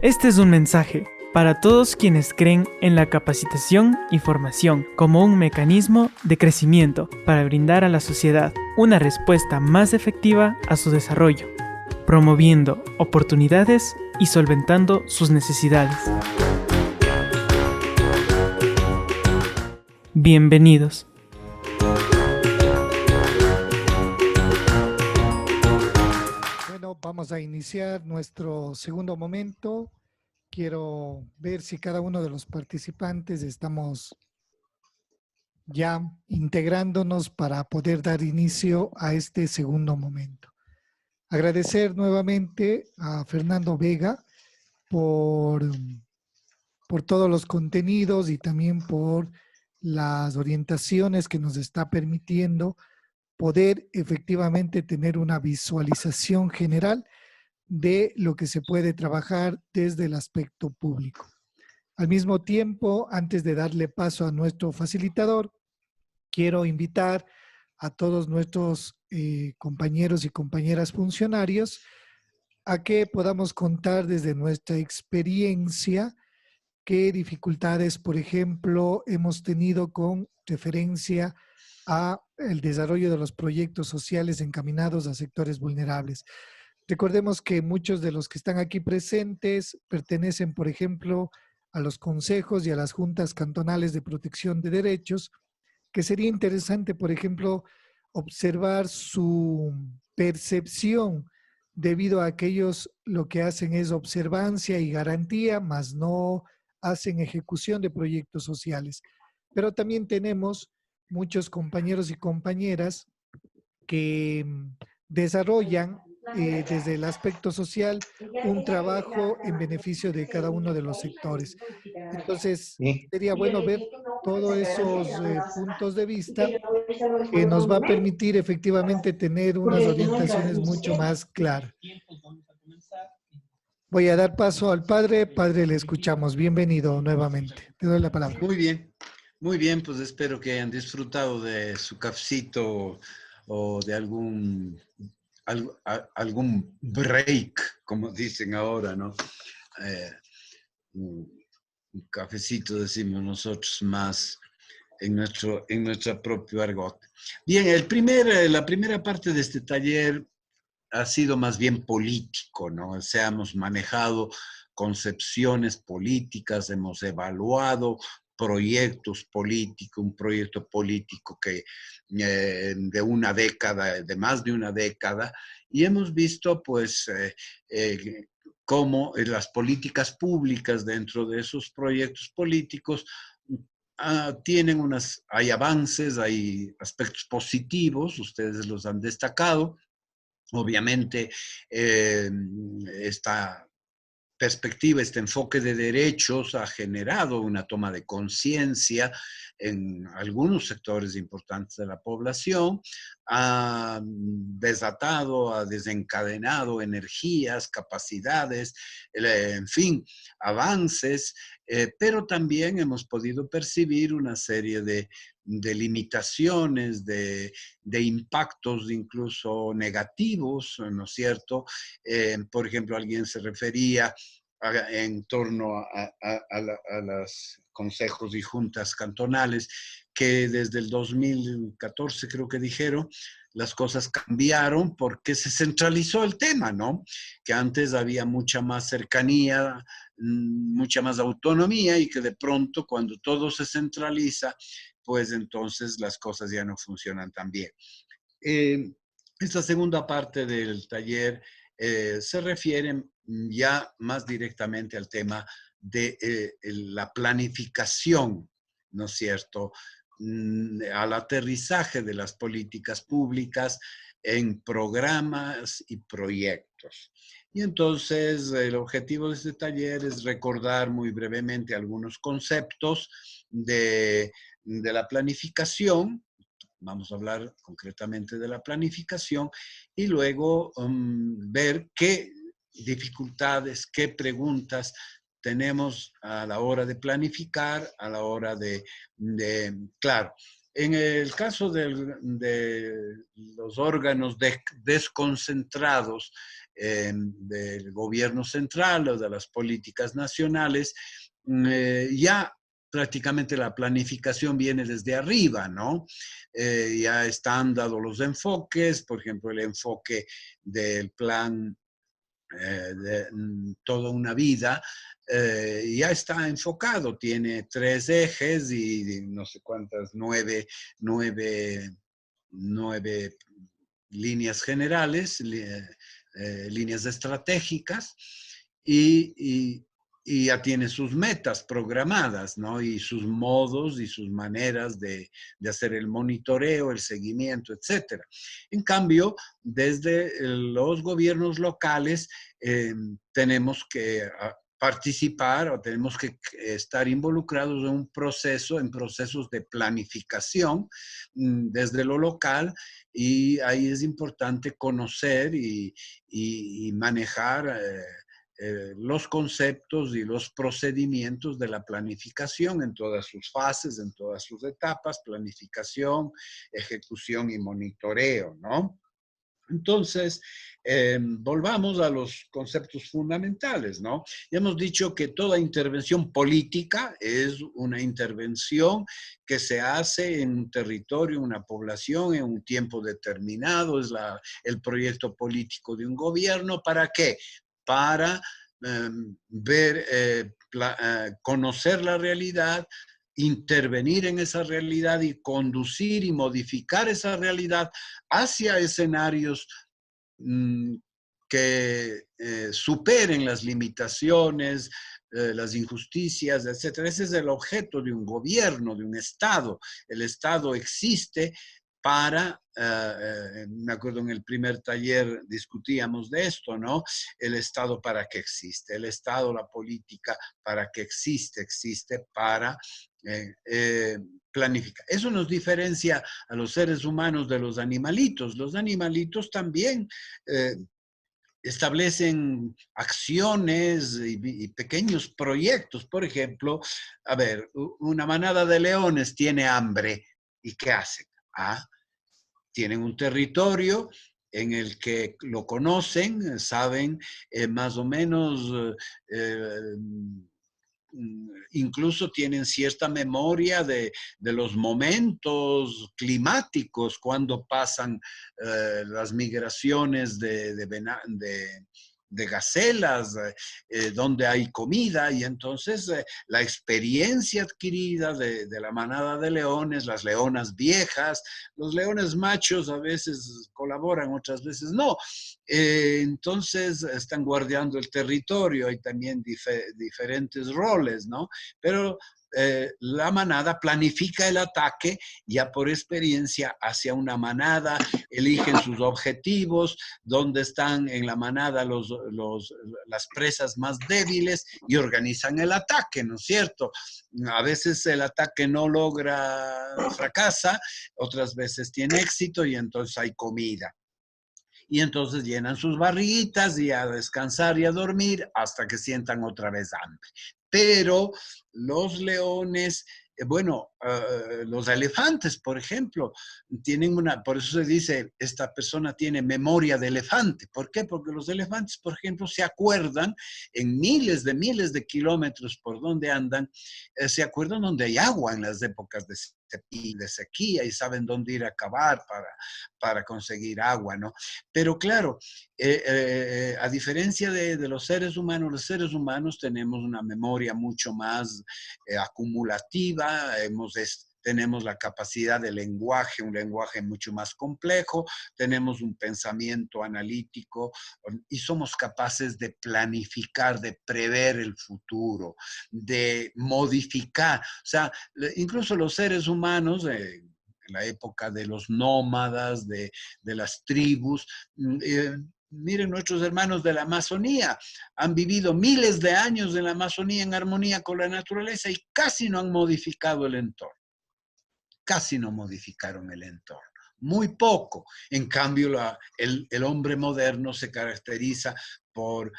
Este es un mensaje para todos quienes creen en la capacitación y formación como un mecanismo de crecimiento para brindar a la sociedad una respuesta más efectiva a su desarrollo, promoviendo oportunidades y solventando sus necesidades. Bienvenidos. Bueno, vamos a iniciar nuestro segundo momento. Quiero ver si cada uno de los participantes estamos ya integrándonos para poder dar inicio a este segundo momento. Agradecer nuevamente a Fernando Vega por, por todos los contenidos y también por las orientaciones que nos está permitiendo poder efectivamente tener una visualización general de lo que se puede trabajar desde el aspecto público. Al mismo tiempo, antes de darle paso a nuestro facilitador, quiero invitar a todos nuestros compañeros y compañeras funcionarios a que podamos contar desde nuestra experiencia qué dificultades, por ejemplo, hemos tenido con referencia a el desarrollo de los proyectos sociales encaminados a sectores vulnerables. Recordemos que muchos de los que están aquí presentes pertenecen, por ejemplo, a los consejos y a las juntas cantonales de protección de derechos, que sería interesante, por ejemplo, observar su percepción debido a que ellos lo que hacen es observancia y garantía, más no hacen ejecución de proyectos sociales. Pero también tenemos muchos compañeros y compañeras que desarrollan desde el aspecto social un trabajo en beneficio de cada uno de los sectores. Entonces, Sí. sería bueno ver todos esos puntos de vista que nos va a permitir efectivamente tener unas orientaciones mucho más claras. Voy a dar paso al padre. Padre, le escuchamos. Bienvenido nuevamente. Te doy la palabra. Muy bien, pues espero que hayan disfrutado de su cafecito o de algún break, como dicen ahora, ¿no? Un cafecito, decimos nosotros, más en nuestro propio argot. Bien, la primera parte de este taller ha sido más bien político, ¿no? O sea, hemos manejado concepciones políticas, hemos evaluado proyectos políticos, un proyecto político que de una década, de más de una década, y hemos visto pues cómo las políticas públicas dentro de esos proyectos políticos hay avances, hay aspectos positivos, ustedes los han destacado. Obviamente, esta perspectiva, este enfoque de derechos ha generado una toma de conciencia en algunos sectores importantes de la población, ha desatado, ha desencadenado energías, capacidades, en fin, avances, pero también hemos podido percibir una serie de limitaciones, de impactos incluso negativos, ¿no es cierto? Por ejemplo, alguien se refería en torno a los consejos y juntas cantonales, que desde el 2014 creo que dijeron, las cosas cambiaron porque se centralizó el tema, ¿no? Que antes había mucha más cercanía, mucha más autonomía y que de pronto cuando todo se centraliza, pues entonces las cosas ya no funcionan tan bien. Esta segunda parte del taller se refiere ya más directamente al tema de la planificación, ¿no es cierto?, al aterrizaje de las políticas públicas en programas y proyectos. Y entonces el objetivo de este taller es recordar muy brevemente algunos conceptos de la planificación. Vamos a hablar concretamente de la planificación y luego ver qué dificultades, qué preguntas tenemos a la hora de planificar, a la hora claro, En el caso de los órganos desconcentrados del gobierno central o de las políticas nacionales, ya prácticamente la planificación viene desde arriba, ¿no? Ya están dados los enfoques, por ejemplo, el enfoque del plan de toda una vida, ya está enfocado, tiene 3 ejes y no sé cuántas, nueve, nueve líneas generales, líneas estratégicas, y, y, y ya tiene sus metas programadas, ¿no? Y sus modos y sus maneras de hacer el monitoreo, el seguimiento, etcétera. En cambio, desde los gobiernos locales tenemos que participar o tenemos que estar involucrados en un proceso, en procesos de planificación desde lo local, y ahí es importante conocer y manejar los conceptos y los procedimientos de la planificación en todas sus fases, en todas sus etapas: planificación, ejecución y monitoreo, ¿no? Entonces, volvamos a los conceptos fundamentales, ¿no? Ya hemos dicho que toda intervención política es una intervención que se hace en un territorio, una población, en un tiempo determinado. Es el proyecto político de un gobierno. ¿Para qué? Para ver, conocer la realidad, intervenir en esa realidad y conducir y modificar esa realidad hacia escenarios que superen las limitaciones, las injusticias, etcétera. Ese es el objeto de un gobierno, de un Estado. El Estado existe para, me acuerdo en el primer taller discutíamos de esto, ¿no? El Estado para qué existe, el Estado, la política, para qué existe, existe para planificar. Eso nos diferencia a los seres humanos de los animalitos. Los animalitos también establecen acciones y pequeños proyectos. Por ejemplo, a ver, una manada de leones tiene hambre. ¿Y qué hacen? Tienen un territorio en el que lo conocen, saben más o menos, incluso tienen cierta memoria de los momentos climáticos cuando pasan las migraciones de gacelas, donde hay comida, y entonces la experiencia adquirida de la manada de leones, las leonas viejas, los leones machos a veces colaboran, otras veces no. Entonces están guardando el territorio, hay también diferentes roles, ¿no? Pero la manada planifica el ataque ya por experiencia hacia una manada, eligen sus objetivos, dónde están en la manada las presas más débiles y organizan el ataque, ¿no es cierto? A veces el ataque no fracasa, otras veces tiene éxito y entonces hay comida. Y entonces llenan sus barriguitas y a descansar y a dormir hasta que sientan otra vez hambre. Pero los leones, bueno, los elefantes, por ejemplo, tienen por eso se dice, esta persona tiene memoria de elefante. ¿Por qué? Porque los elefantes, por ejemplo, se acuerdan en miles de kilómetros por donde andan, se acuerdan donde hay agua en las épocas de sequía y saben dónde ir a cavar para conseguir agua, ¿no? Pero claro, a diferencia de los seres humanos tenemos una memoria mucho más acumulativa, tenemos la capacidad de lenguaje, un lenguaje mucho más complejo, tenemos un pensamiento analítico y somos capaces de planificar, de prever el futuro, de modificar. O sea, incluso los seres humanos, en la época de los nómadas, de las tribus, miren, nuestros hermanos de la Amazonía han vivido miles de años en la Amazonía en armonía con la naturaleza y casi no han modificado el entorno. Casi no modificaron el entorno. Muy poco. En cambio, el hombre moderno se caracteriza por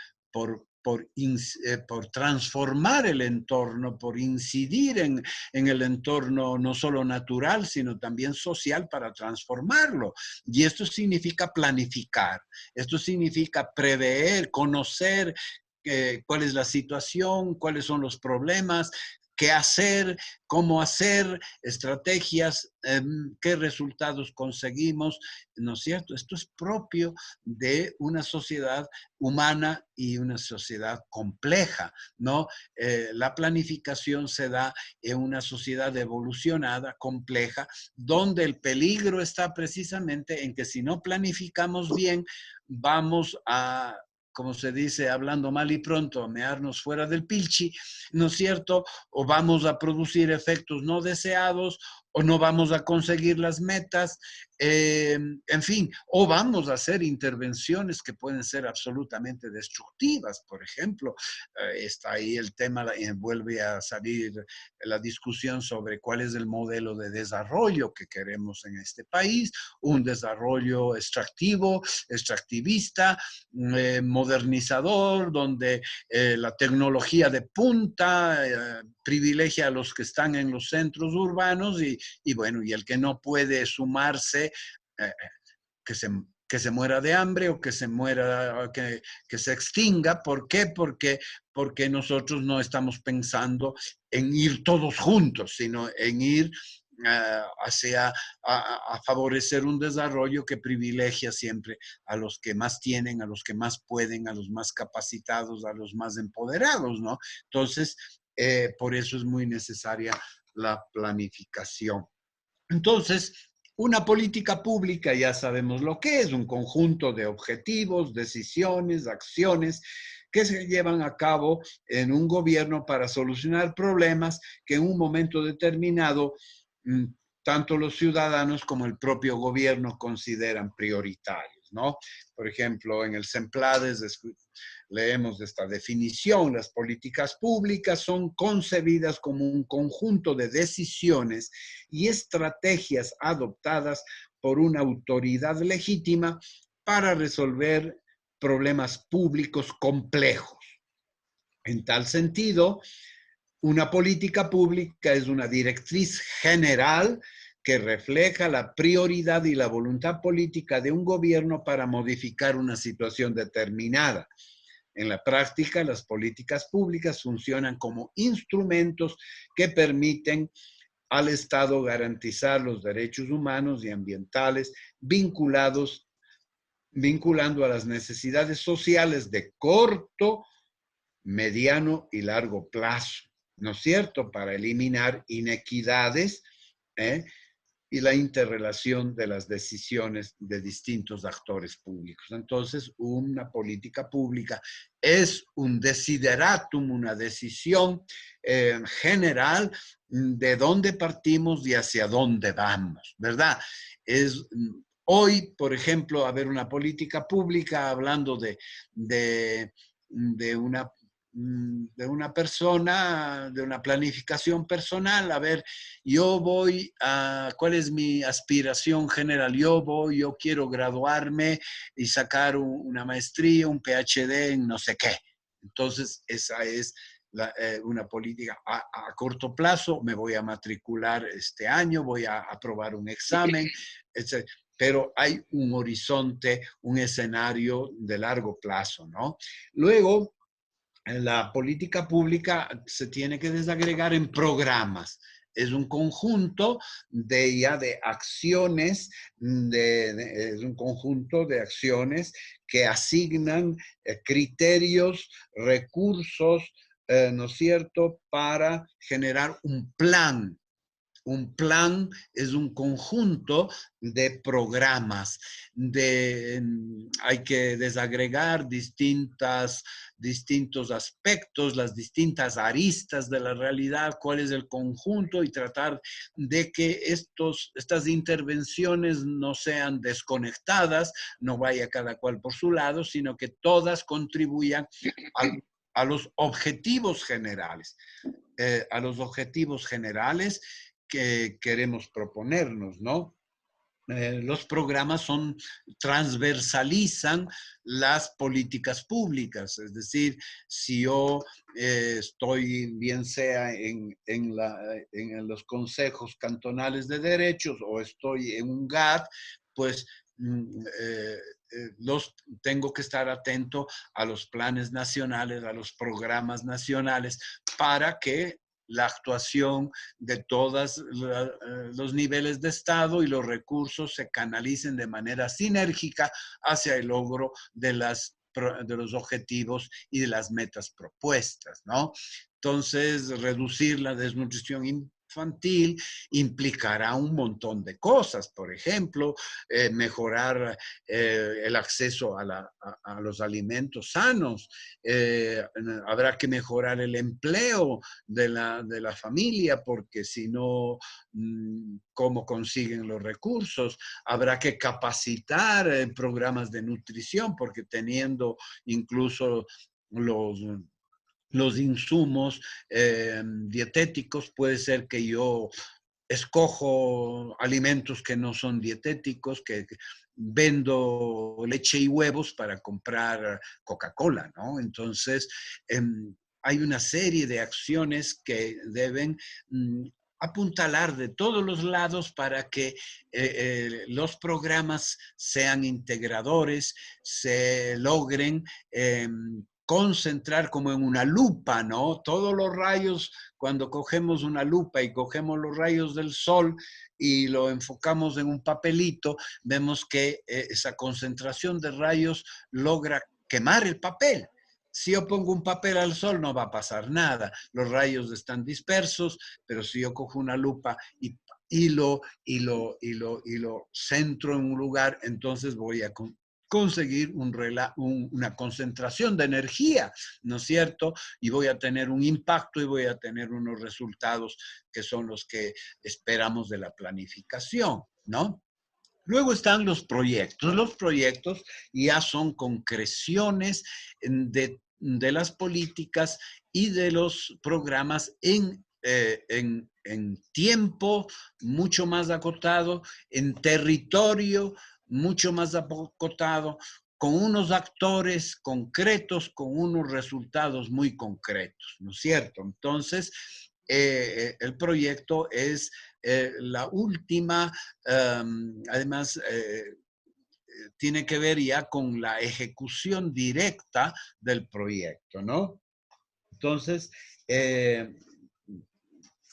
por transformar el entorno, por incidir en el entorno no solo natural, sino también social para transformarlo. Y esto significa planificar, esto significa prever, conocer cuál es la situación, cuáles son los problemas, qué hacer, cómo hacer, estrategias, qué resultados conseguimos, ¿no es cierto? Esto es propio de una sociedad humana y una sociedad compleja, ¿no? La planificación se da en una sociedad evolucionada, compleja, donde el peligro está precisamente en que si no planificamos bien, vamos a, como se dice, hablando mal y pronto, a mearnos fuera del pilchi, ¿no es cierto? O vamos a producir efectos no deseados, o no vamos a conseguir las metas, en fin, o vamos a hacer intervenciones que pueden ser absolutamente destructivas. Por ejemplo, está ahí el tema, vuelve a salir la discusión sobre cuál es el modelo de desarrollo que queremos en este país, un desarrollo extractivo, extractivista, modernizador, donde la tecnología de punta privilegia a los que están en los centros urbanos y bueno, y el que no puede sumarse, eh, que se, que se muera de hambre o que se muera, que se extinga. ¿Por qué? Porque nosotros no estamos pensando en ir todos juntos, sino en ir hacia a favorecer un desarrollo que privilegia siempre a los que más tienen, a los que más pueden, a los más capacitados, a los más empoderados, ¿no? Entonces, por eso es muy necesaria la planificación. Entonces, una política pública ya sabemos lo que es, un conjunto de objetivos, decisiones, acciones que se llevan a cabo en un gobierno para solucionar problemas que en un momento determinado tanto los ciudadanos como el propio gobierno consideran prioritarios, ¿no? Por ejemplo, en el SEMPLADES leemos esta definición: las políticas públicas son concebidas como un conjunto de decisiones y estrategias adoptadas por una autoridad legítima para resolver problemas públicos complejos. En tal sentido, una política pública es una directriz general que refleja la prioridad y la voluntad política de un gobierno para modificar una situación determinada. En la práctica, las políticas públicas funcionan como instrumentos que permiten al Estado garantizar los derechos humanos y ambientales vinculando a las necesidades sociales de corto, mediano y largo plazo, ¿no es cierto?, para eliminar inequidades y la interrelación de las decisiones de distintos actores públicos. Entonces, una política pública es un desideratum, una decisión general de dónde partimos y hacia dónde vamos, ¿verdad? Hoy, por ejemplo, haber una política pública hablando de una persona, de una planificación personal. A ver, ¿cuál es mi aspiración general? Yo quiero graduarme y sacar una maestría, un PhD en no sé qué. Entonces, esa es una política a corto plazo. Me voy a matricular este año, voy a aprobar un examen, etc. Pero hay un horizonte, un escenario de largo plazo, ¿no? Luego, la política pública se tiene que desagregar en programas. Es un conjunto de acciones, es un conjunto de acciones que asignan criterios, recursos, ¿no es cierto?, para generar un plan. Un plan es un conjunto de programas. Hay que desagregar distintos aspectos, las distintas aristas de la realidad, cuál es el conjunto, y tratar de que estas intervenciones no sean desconectadas, no vaya cada cual por su lado, sino que todas contribuyan a los objetivos generales. A los objetivos generales que queremos proponernos, ¿no? los programas transversalizan las políticas públicas. Es decir, si yo estoy, bien sea en los consejos cantonales de derechos o estoy en un GAT, pues tengo que estar atento a los planes nacionales, a los programas nacionales, para que la actuación de todos los niveles de Estado y los recursos se canalicen de manera sinérgica hacia el logro de los objetivos y de las metas propuestas, ¿no? Entonces, reducir la desnutrición infantil implicará un montón de cosas. Por ejemplo, mejorar el acceso a los alimentos sanos. Habrá que mejorar el empleo de la familia, porque si no, ¿cómo consiguen los recursos? Habrá que capacitar en programas de nutrición, porque teniendo incluso los insumos dietéticos, puede ser que yo escojo alimentos que no son dietéticos, que vendo leche y huevos para comprar Coca-Cola, ¿no? Entonces, hay una serie de acciones que deben apuntalar de todos los lados para que los programas sean integradores, se logren concentrar como en una lupa, ¿no? Todos los rayos, cuando cogemos una lupa y cogemos los rayos del sol y lo enfocamos en un papelito, vemos que esa concentración de rayos logra quemar el papel. Si yo pongo un papel al sol no va a pasar nada, los rayos están dispersos, pero si yo cojo una lupa y lo centro en un lugar, entonces voy a conseguir una concentración de energía, ¿no es cierto? Y voy a tener un impacto y voy a tener unos resultados que son los que esperamos de la planificación, ¿no? Luego están los proyectos. Los proyectos ya son concreciones de las políticas y de los programas en tiempo mucho más acotado, en territorio mucho más acotado, con unos actores concretos, con unos resultados muy concretos, ¿no es cierto? Entonces, el proyecto es la última, además, tiene que ver ya con la ejecución directa del proyecto, ¿no? Entonces,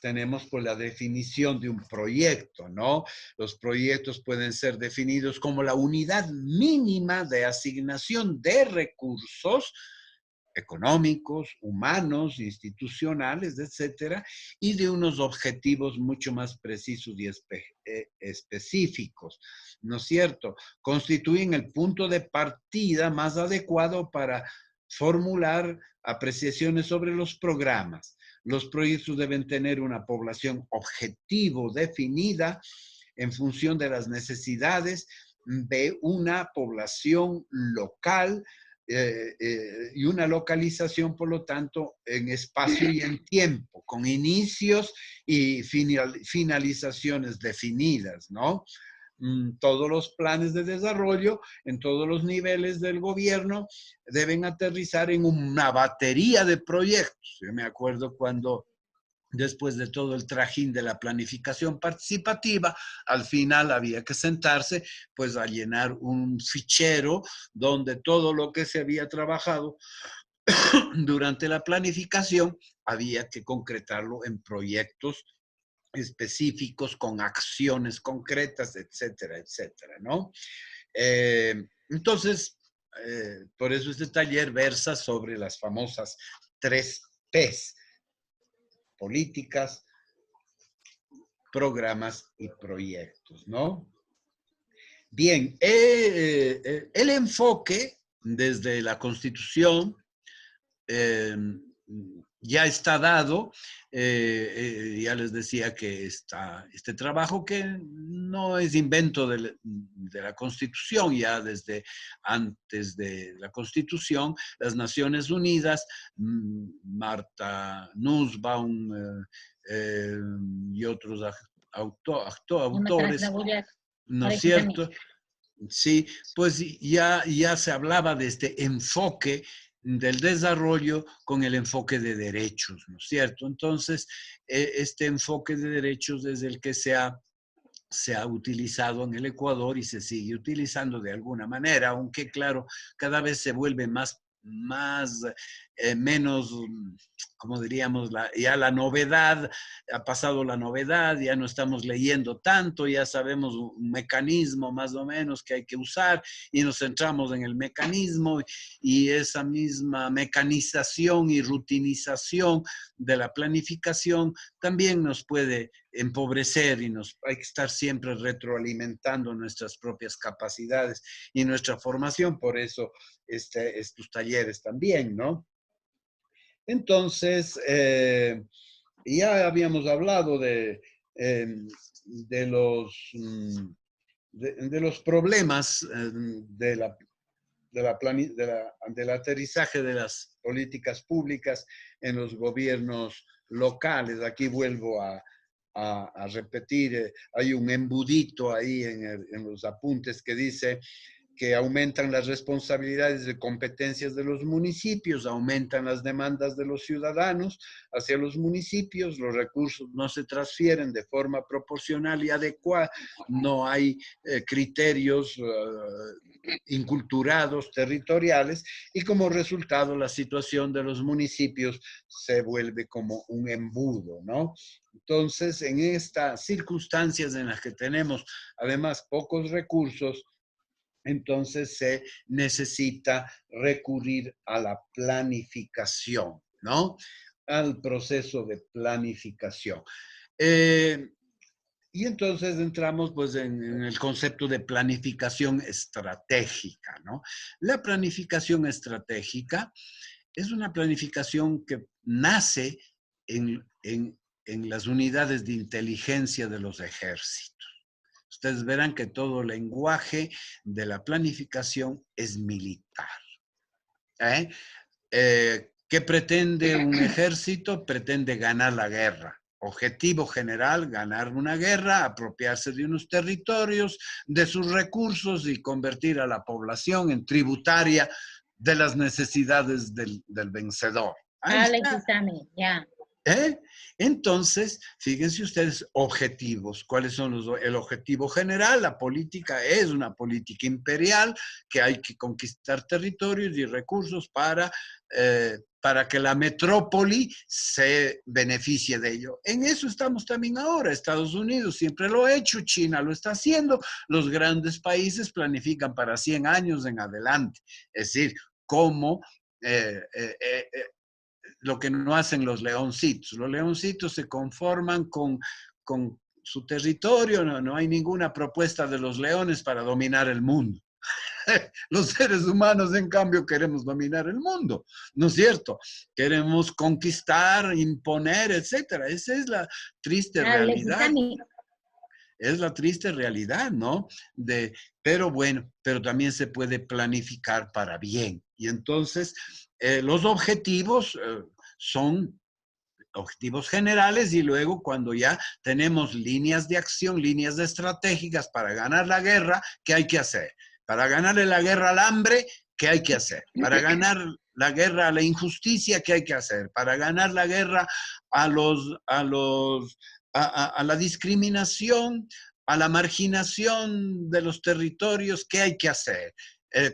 tenemos pues la definición de un proyecto, ¿no? Los proyectos pueden ser definidos como la unidad mínima de asignación de recursos económicos, humanos, institucionales, etcétera, y de unos objetivos mucho más precisos y específicos, ¿no es cierto? Constituyen el punto de partida más adecuado para formular apreciaciones sobre los programas. Los proyectos deben tener una población objetivo definida en función de las necesidades de una población local y una localización, por lo tanto, en espacio y en tiempo, con inicios y finalizaciones definidas, ¿no? Todos los planes de desarrollo en todos los niveles del gobierno deben aterrizar en una batería de proyectos. Yo me acuerdo cuando, después de todo el trajín de la planificación participativa, al final había que sentarse pues a llenar un fichero donde todo lo que se había trabajado durante la planificación había que concretarlo en proyectos específicos con acciones concretas, etcétera, etcétera, ¿no? Entonces, por eso este taller versa sobre las famosas 3Ps: políticas, programas y proyectos, ¿no? Bien, el enfoque desde la Constitución ya está dado. Ya les decía que este trabajo, que no es invento de la Constitución, ya desde antes de la Constitución, las Naciones Unidas, Martha Nussbaum y otros autores ¿no es Parece también. cierto? Sí, pues ya se hablaba de este enfoque del desarrollo con el enfoque de derechos, ¿no es cierto? Entonces, este enfoque de derechos es el que se ha utilizado en el Ecuador y se sigue utilizando de alguna manera, aunque claro, cada vez se vuelve menos, como diríamos, ya la novedad, ha pasado la novedad, ya no estamos leyendo tanto, ya sabemos un mecanismo más o menos que hay que usar y nos centramos en el mecanismo y esa misma mecanización y rutinización de la planificación también nos puede empobrecer y hay que estar siempre retroalimentando nuestras propias capacidades y nuestra formación, por eso estos talleres también, ¿no? Entonces, ya habíamos hablado de los problemas del aterrizaje de las políticas públicas en los gobiernos locales. Aquí vuelvo a repetir, hay un embudito ahí en los apuntes que dice que aumentan las responsabilidades de competencias de los municipios, aumentan las demandas de los ciudadanos hacia los municipios, los recursos no se transfieren de forma proporcional y adecuada, no hay criterios inculturados, territoriales, y como resultado la situación de los municipios se vuelve como un embudo, ¿no? Entonces, en estas circunstancias en las que tenemos además pocos recursos, entonces se necesita recurrir a la planificación, ¿no? Al proceso de planificación. Y entonces entramos pues en el concepto de planificación estratégica, ¿no? La planificación estratégica es una planificación que nace en las unidades de inteligencia de los ejércitos. Ustedes verán que todo lenguaje de la planificación es militar. ¿Qué pretende un ejército? Pretende ganar la guerra. Objetivo general, ganar una guerra, apropiarse de unos territorios, de sus recursos y convertir a la población en tributaria de las necesidades del vencedor. Ahí está. Ya. Entonces, fíjense ustedes, objetivos. ¿Cuáles son el objetivo general? La política es una política imperial que hay que conquistar territorios y recursos para que la metrópoli se beneficie de ello. En eso estamos también ahora. Estados Unidos siempre lo ha hecho, China lo está haciendo. Los grandes países planifican para 100 años en adelante. Es decir, cómo lo que no hacen los leoncitos. Los leoncitos se conforman con su territorio, no hay ninguna propuesta de los leones para dominar el mundo. Los seres humanos, en cambio, queremos dominar el mundo, ¿no es cierto? Queremos conquistar, imponer, etcétera. Esa es la triste realidad. Es la triste realidad, ¿no? Pero bueno, pero también se puede planificar para bien. Y entonces, los objetivos son objetivos generales y luego cuando ya tenemos líneas de acción, líneas estratégicas para ganar la guerra, ¿qué hay que hacer? Para ganarle la guerra al hambre, ¿qué hay que hacer? Para ganar la guerra a la injusticia, ¿qué hay que hacer? Para ganar la guerra a la discriminación, a la marginación de los territorios, ¿qué hay que hacer?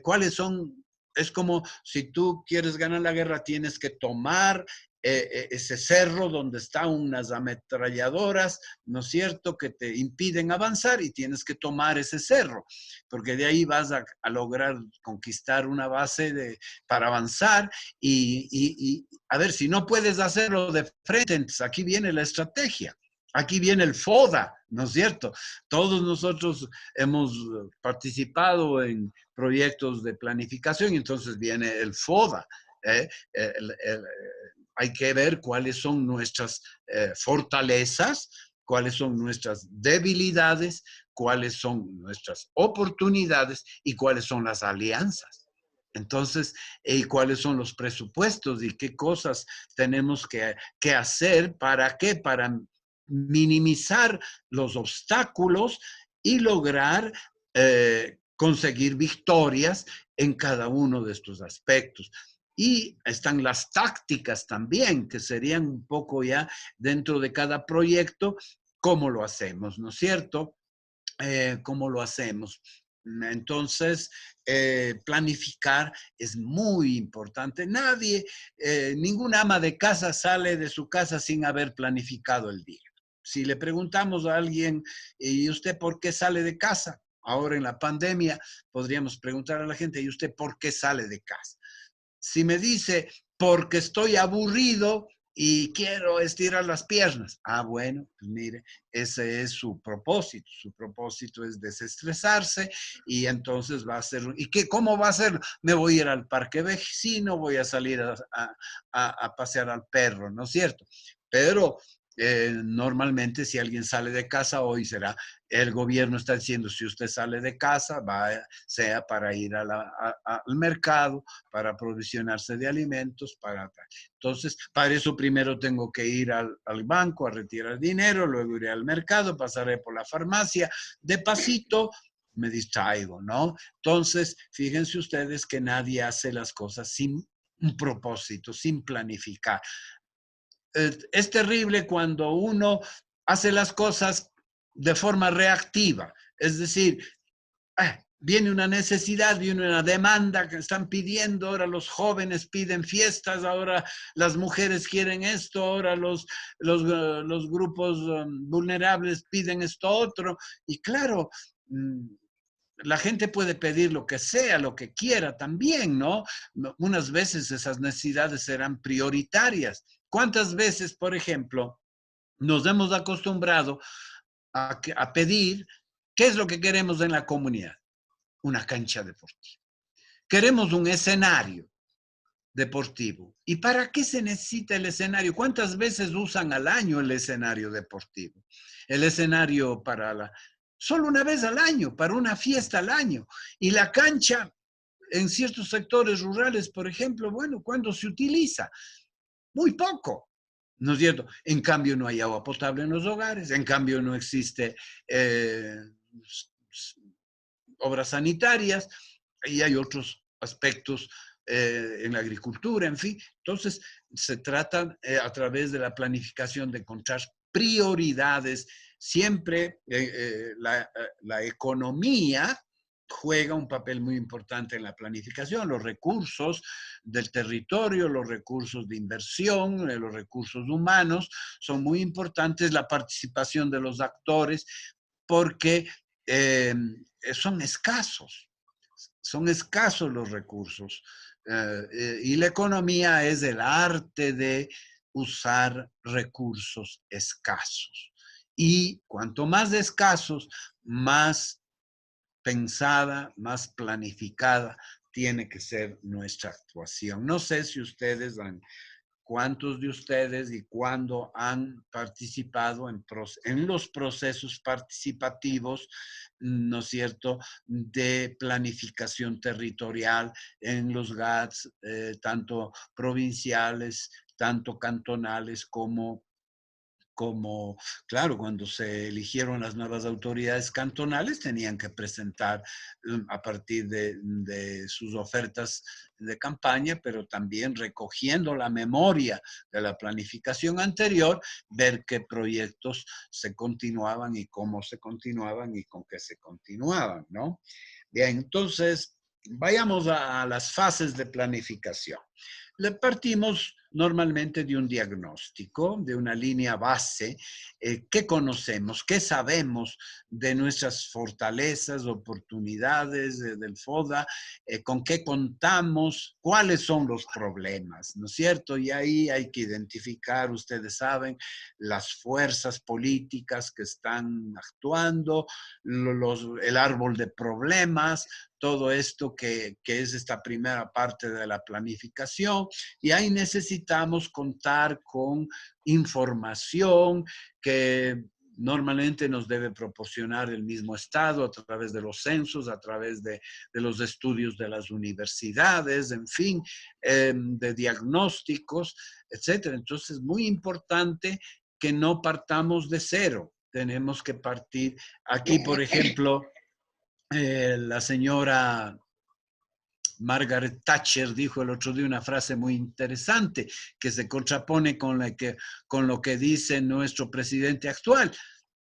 ¿Cuáles son? Es como si tú quieres ganar la guerra, tienes que tomar ese cerro donde están unas ametralladoras, ¿no es cierto?, que te impiden avanzar y tienes que tomar ese cerro, porque de ahí vas a lograr conquistar una base para avanzar y a ver, si no puedes hacerlo de frente, entonces aquí viene la estrategia. Aquí viene el FODA, ¿no es cierto? Todos nosotros hemos participado en proyectos de planificación y entonces viene el FODA. Hay que ver cuáles son nuestras fortalezas, cuáles son nuestras debilidades, cuáles son nuestras oportunidades y cuáles son las alianzas. Entonces, ¿cuáles son los presupuestos y qué cosas tenemos que hacer? ¿Para qué? Para minimizar los obstáculos y lograr conseguir victorias en cada uno de estos aspectos. Y están las tácticas también, que serían un poco ya dentro de cada proyecto, cómo lo hacemos, ¿no es cierto? ¿Cómo lo hacemos? Entonces, planificar es muy importante. Nadie, ninguna ama de casa sale de su casa sin haber planificado el día. Si le preguntamos a alguien, ¿y usted por qué sale de casa? Ahora en la pandemia podríamos preguntar a la gente, ¿y usted por qué sale de casa? Si me dice, porque estoy aburrido y quiero estirar las piernas. Ah, bueno, pues mire, ese es su propósito. Su propósito es desestresarse y entonces va a ser, ¿y qué, cómo va a ser? Me voy a ir al parque vecino, voy a salir a pasear al perro, ¿no es cierto? Pero normalmente si alguien sale de casa hoy será, el gobierno está diciendo, si usted sale de casa, sea para ir al mercado, para aprovisionarse de alimentos, entonces, para eso primero tengo que ir al banco a retirar dinero, luego iré al mercado, pasaré por la farmacia, de pasito me distraigo, ¿no? Entonces, fíjense ustedes que nadie hace las cosas sin un propósito, sin planificar. Es terrible cuando uno hace las cosas de forma reactiva, es decir, viene una necesidad, viene una demanda que están pidiendo, ahora los jóvenes piden fiestas, ahora las mujeres quieren esto, ahora los grupos vulnerables piden esto otro, y claro, la gente puede pedir lo que sea, lo que quiera también, ¿no? Unas veces esas necesidades serán prioritarias. ¿Cuántas veces, por ejemplo, nos hemos acostumbrado a pedir qué es lo que queremos en la comunidad? Una cancha deportiva. Queremos un escenario deportivo. ¿Y para qué se necesita el escenario? ¿Cuántas veces usan al año el escenario deportivo? El escenario solo una vez al año, para una fiesta al año. Y la cancha, en ciertos sectores rurales, por ejemplo, bueno, ¿cuándo se utiliza? Muy poco, ¿no es cierto? En cambio, no hay agua potable en los hogares, en cambio, no existe obras sanitarias y hay otros aspectos en la agricultura, en fin. Entonces, se trata a través de la planificación de encontrar prioridades. Siempre la economía juega un papel muy importante en la planificación, los recursos del territorio, los recursos de inversión, los recursos humanos son muy importantes, la participación de los actores, porque son escasos los recursos. Y la economía es el arte de usar recursos escasos. Y cuanto más escasos, más pensada, más planificada tiene que ser nuestra actuación. No sé si ustedes cuántos de ustedes y cuándo han participado en los procesos participativos, ¿no es cierto?, de planificación territorial en los GATS, tanto provinciales, tanto cantonales claro, cuando se eligieron las nuevas autoridades cantonales, tenían que presentar a partir de sus ofertas de campaña, pero también recogiendo la memoria de la planificación anterior, ver qué proyectos se continuaban y cómo se continuaban y con qué se continuaban, ¿no? Bien, entonces, vayamos a las fases de planificación. Le partimos normalmente de un diagnóstico, de una línea base, qué conocemos, qué sabemos de nuestras fortalezas, oportunidades del FODA, con qué contamos, cuáles son los problemas, ¿no es cierto? Y ahí hay que identificar, ustedes saben, las fuerzas políticas que están actuando, el árbol de problemas, todo esto que es esta primera parte de la planificación, y ahí necesitamos contar con información que normalmente nos debe proporcionar el mismo Estado a través de los censos, a través de los estudios de las universidades, en fin, de diagnósticos, etcétera. Entonces, es muy importante que no partamos de cero. tenemos que partir. Aquí, por ejemplo, la señora Margaret Thatcher dijo el otro día una frase muy interesante que se contrapone con lo que dice nuestro presidente actual.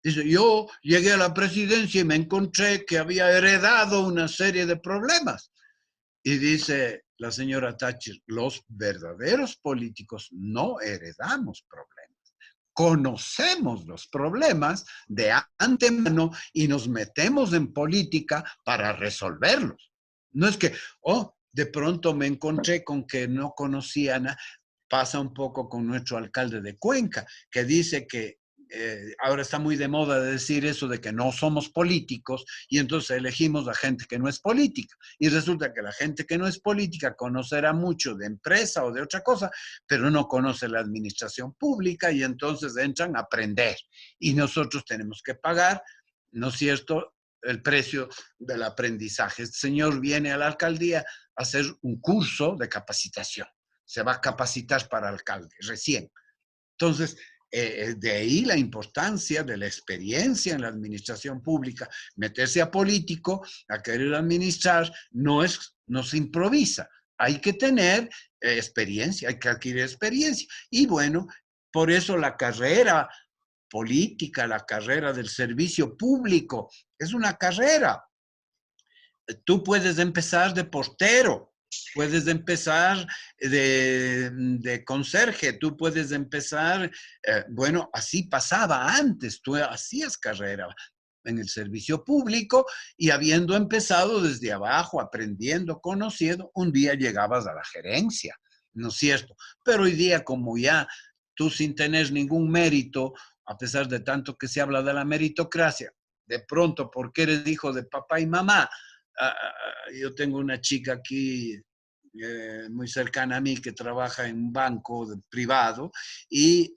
Dice, yo llegué a la presidencia y me encontré que había heredado una serie de problemas. Y dice la señora Thatcher, los verdaderos políticos no heredamos problemas. Conocemos los problemas de antemano y nos metemos en política para resolverlos. No es que, oh, de pronto me encontré con que no conocía nada. Pasa un poco con nuestro alcalde de Cuenca, que dice que ahora está muy de moda decir eso de que no somos políticos y entonces elegimos a gente que no es política. Y resulta que la gente que no es política conocerá mucho de empresa o de otra cosa, pero no conoce la administración pública y entonces entran a aprender. Y nosotros tenemos que pagar, ¿no es cierto?, el precio del aprendizaje. Este señor viene a la alcaldía a hacer un curso de capacitación. Se va a capacitar para alcalde, recién. Entonces, de ahí la importancia de la experiencia en la administración pública. Meterse a político, a querer administrar, no se improvisa. Hay que tener experiencia, hay que adquirir experiencia. Y bueno, por eso la carrera política, la carrera del servicio público, es una carrera. Tú puedes empezar de portero, puedes empezar de conserje, tú puedes empezar, bueno, así pasaba antes, tú hacías carrera en el servicio público y habiendo empezado desde abajo, aprendiendo, conociendo, un día llegabas a la gerencia, ¿no es cierto? Pero hoy día, como ya tú sin tener ningún mérito, a pesar de tanto que se habla de la meritocracia, de pronto porque eres hijo de papá y mamá, yo tengo una chica aquí muy cercana a mí que trabaja en un banco privado y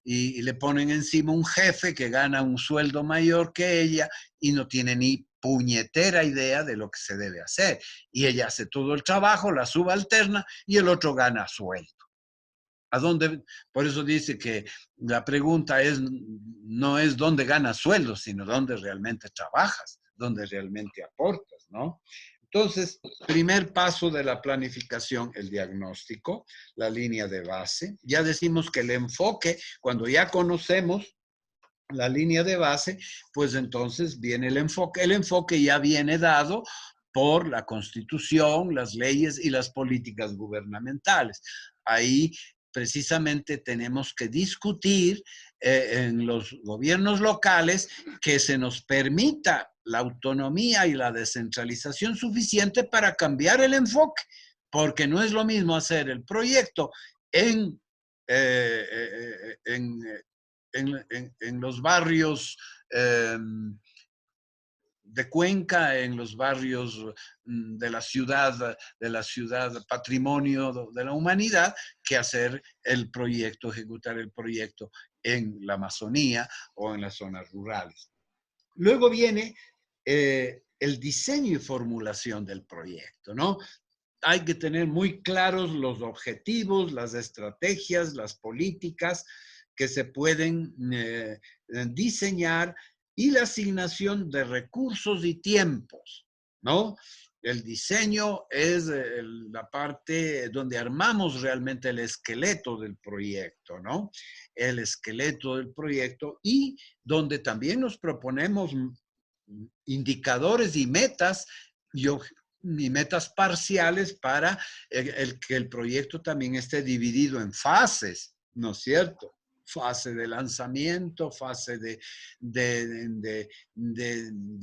y le ponen encima un jefe que gana un sueldo mayor que ella y no tiene ni puñetera idea de lo que se debe hacer. Y ella hace todo el trabajo, la subalterna y el otro gana sueldo. ¿A dónde? Por eso dice que la pregunta no es dónde ganas sueldo, sino dónde realmente trabajas, dónde realmente aportas, ¿no? Entonces, primer paso de la planificación, el diagnóstico, la línea de base. Ya decimos que el enfoque, cuando ya conocemos la línea de base, pues entonces viene el enfoque. El enfoque ya viene dado por la Constitución, las leyes y las políticas gubernamentales. Ahí precisamente tenemos que discutir en los gobiernos locales que se nos permita la autonomía y la descentralización suficiente para cambiar el enfoque, porque no es lo mismo hacer el proyecto en, en los barrios de Cuenca, en los barrios de la ciudad patrimonio de la humanidad, que hacer el proyecto, ejecutar el proyecto en la Amazonía o en las zonas rurales. Luego viene el diseño y formulación del proyecto, ¿no? Hay que tener muy claros los objetivos, las estrategias, las políticas que se pueden diseñar y la asignación de recursos y tiempos, ¿no? El diseño es la parte donde armamos realmente el esqueleto del proyecto, ¿no? El esqueleto del proyecto y donde también nos proponemos indicadores y metas y metas parciales para que el proyecto también esté dividido en fases, ¿no es cierto? Fase de lanzamiento, fase de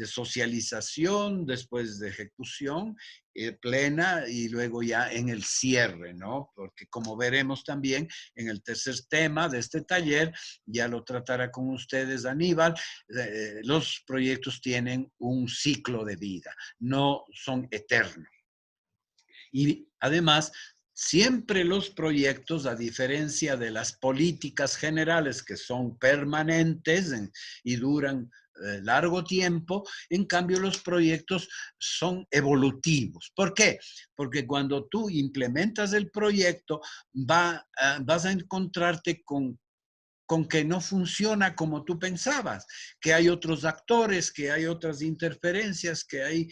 socialización, después de ejecución plena y luego ya en el cierre, ¿no? Porque como veremos también en el tercer tema de este taller, ya lo tratará con ustedes Aníbal, los proyectos tienen un ciclo de vida, no son eternos. Y además, siempre los proyectos, a diferencia de las políticas generales que son permanentes y duran largo tiempo, en cambio los proyectos son evolutivos. ¿Por qué? Porque cuando tú implementas el proyecto vas a encontrarte con con que no funciona como tú pensabas, que hay otros actores, que hay otras interferencias, que hay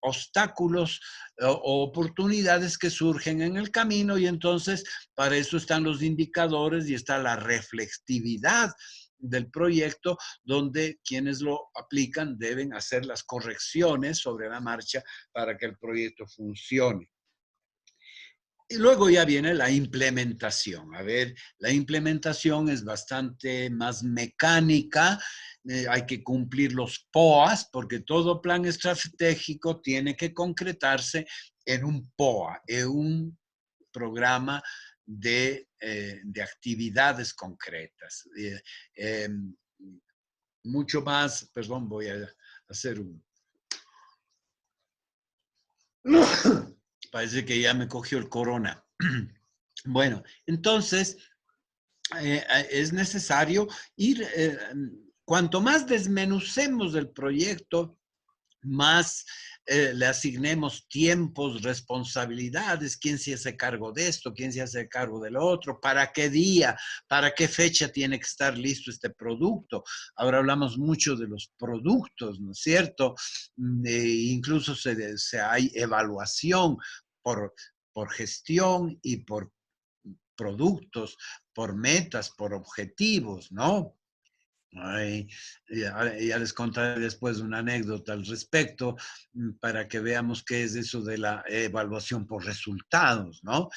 obstáculos o oportunidades que surgen en el camino, y entonces para eso están los indicadores y está la reflexividad del proyecto, donde quienes lo aplican deben hacer las correcciones sobre la marcha para que el proyecto funcione. Y luego ya viene la implementación. A ver, la implementación es bastante más mecánica. Hay que cumplir los POAs, porque todo plan estratégico tiene que concretarse en un POA, en un programa de actividades concretas. Mucho más, perdón, voy a hacer un... Parece que ya me cogió el corona. Bueno, entonces es necesario ir, cuanto más desmenucemos el proyecto, más le asignemos tiempos, responsabilidades, quién se hace cargo de esto, quién se hace cargo del otro, para qué día, para qué fecha tiene que estar listo este producto. Ahora hablamos mucho de los productos, ¿no es cierto? Incluso hay evaluación por gestión y por productos, por metas, por objetivos, ¿no? Ay, ya les contaré después una anécdota al respecto para que veamos qué es eso de la evaluación por resultados, ¿no?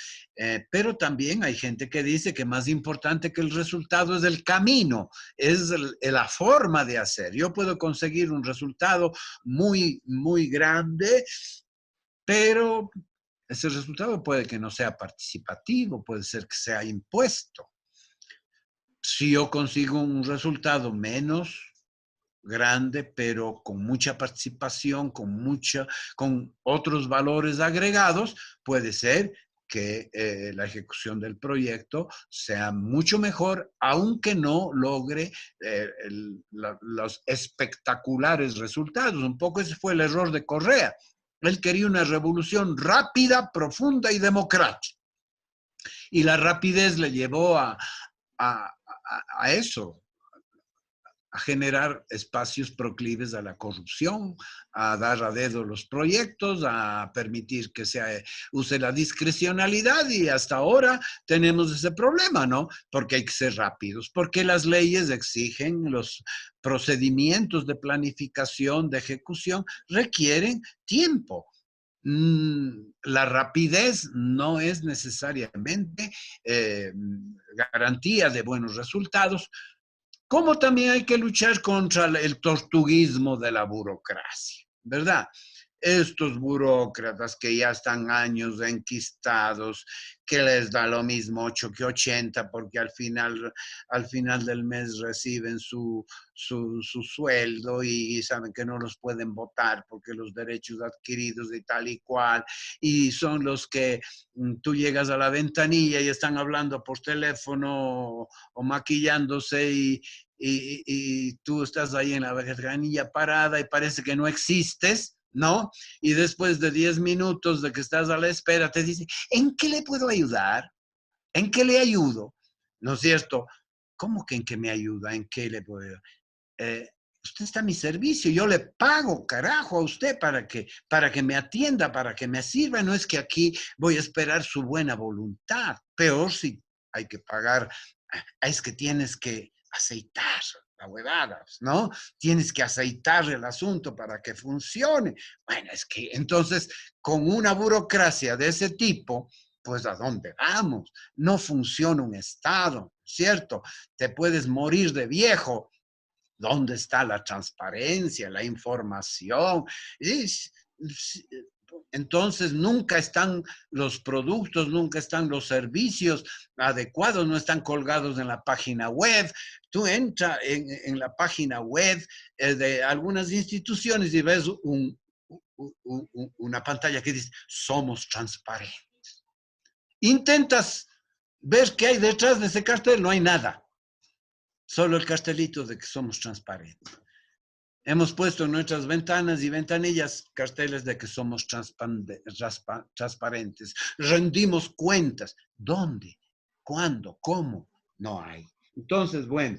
Pero también hay gente que dice que más importante que el resultado es el camino, es la forma de hacer. Yo puedo conseguir un resultado muy, muy grande, pero ese resultado puede que no sea participativo, puede ser que sea impuesto. Si yo consigo un resultado menos grande, pero con mucha participación, con otros valores agregados, puede ser que la ejecución del proyecto sea mucho mejor, aunque no logre los espectaculares resultados. Un poco ese fue el error de Correa. Él quería una revolución rápida, profunda y democrática. Y la rapidez le llevó a eso, a generar espacios proclives a la corrupción, a dar a dedo los proyectos, a permitir que se use la discrecionalidad, y hasta ahora tenemos ese problema, ¿no? Porque hay que ser rápidos, porque las leyes exigen, los procedimientos de planificación, de ejecución, requieren tiempo. La rapidez no es necesariamente garantía de buenos resultados, como también hay que luchar contra el tortuguismo de la burocracia, ¿verdad? Estos burócratas que ya están años enquistados, que les da lo mismo 8 que 80, porque al final del mes reciben su sueldo y saben que no los pueden votar porque los derechos adquiridos y tal y cual, y son los que tú llegas a la ventanilla y están hablando por teléfono o maquillándose y tú estás ahí en la ventanilla parada y parece que no existes, ¿no? Y después de 10 minutos de que estás a la espera, te dice, ¿en qué le puedo ayudar? ¿En qué le ayudo? ¿No es cierto? ¿Cómo que en qué me ayuda? ¿En qué le puedo ayudar? Usted está a mi servicio, yo le pago, carajo, a usted para que me atienda, para que me sirva. No es que aquí voy a esperar su buena voluntad. Peor si hay que pagar, es que tienes que aceitar la huevada, ¿no? Tienes que aceitar el asunto para que funcione. Bueno, es que entonces con una burocracia de ese tipo, pues ¿a dónde vamos? No funciona un Estado, ¿cierto? Te puedes morir de viejo. ¿Dónde está la transparencia, la información? Entonces nunca están los productos, nunca están los servicios adecuados, no están colgados en la página web. Tú entras en la página web de algunas instituciones y ves una pantalla que dice, somos transparentes. Intentas ver qué hay detrás de ese cartel, no hay nada. Solo el cartelito de que somos transparentes. Hemos puesto en nuestras ventanas y ventanillas carteles de que somos transparentes. Rendimos cuentas. ¿Dónde? ¿Cuándo? ¿Cómo? No hay. Entonces, bueno,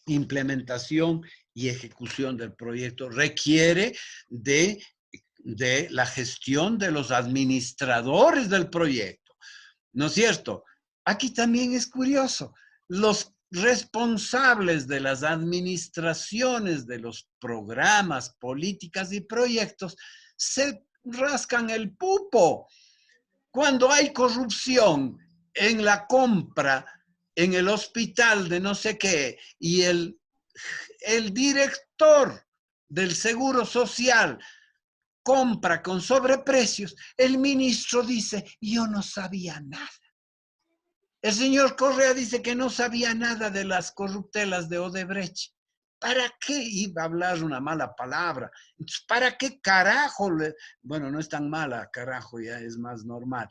implementación y ejecución del proyecto requiere de la gestión de los administradores del proyecto, ¿no es cierto? Aquí también es curioso, los responsables de las administraciones de los programas, políticas y proyectos se rascan el pupo. Cuando hay corrupción en la compra, en el hospital de no sé qué, y el director del Seguro Social compra con sobreprecios, el ministro dice, yo no sabía nada. El señor Correa dice que no sabía nada de las corruptelas de Odebrecht. ¿Para qué iba a hablar una mala palabra? Entonces, ¿para qué carajo? Bueno, no es tan mala, carajo, ya es más normal.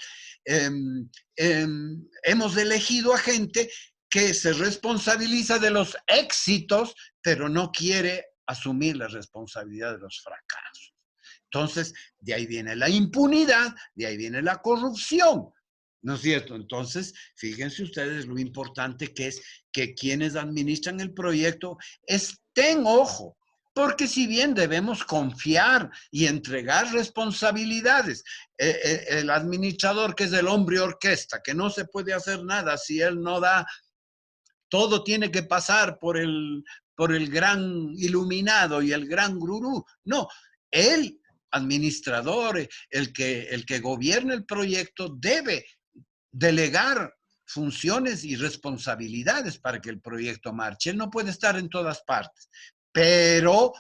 Hemos elegido a gente que se responsabiliza de los éxitos, pero no quiere asumir la responsabilidad de los fracasos. Entonces, de ahí viene la impunidad, de ahí viene la corrupción. ¿No es cierto? Entonces, fíjense ustedes lo importante que es que quienes administran el proyecto estén ojo, porque si bien debemos confiar y entregar responsabilidades, el administrador que es el hombre orquesta, que no se puede hacer nada si él no da, todo tiene que pasar por el gran iluminado y el gran gurú. No, el administrador, el que gobierna el proyecto debe delegar funciones y responsabilidades para que el proyecto marche. Él no puede estar en todas partes, pero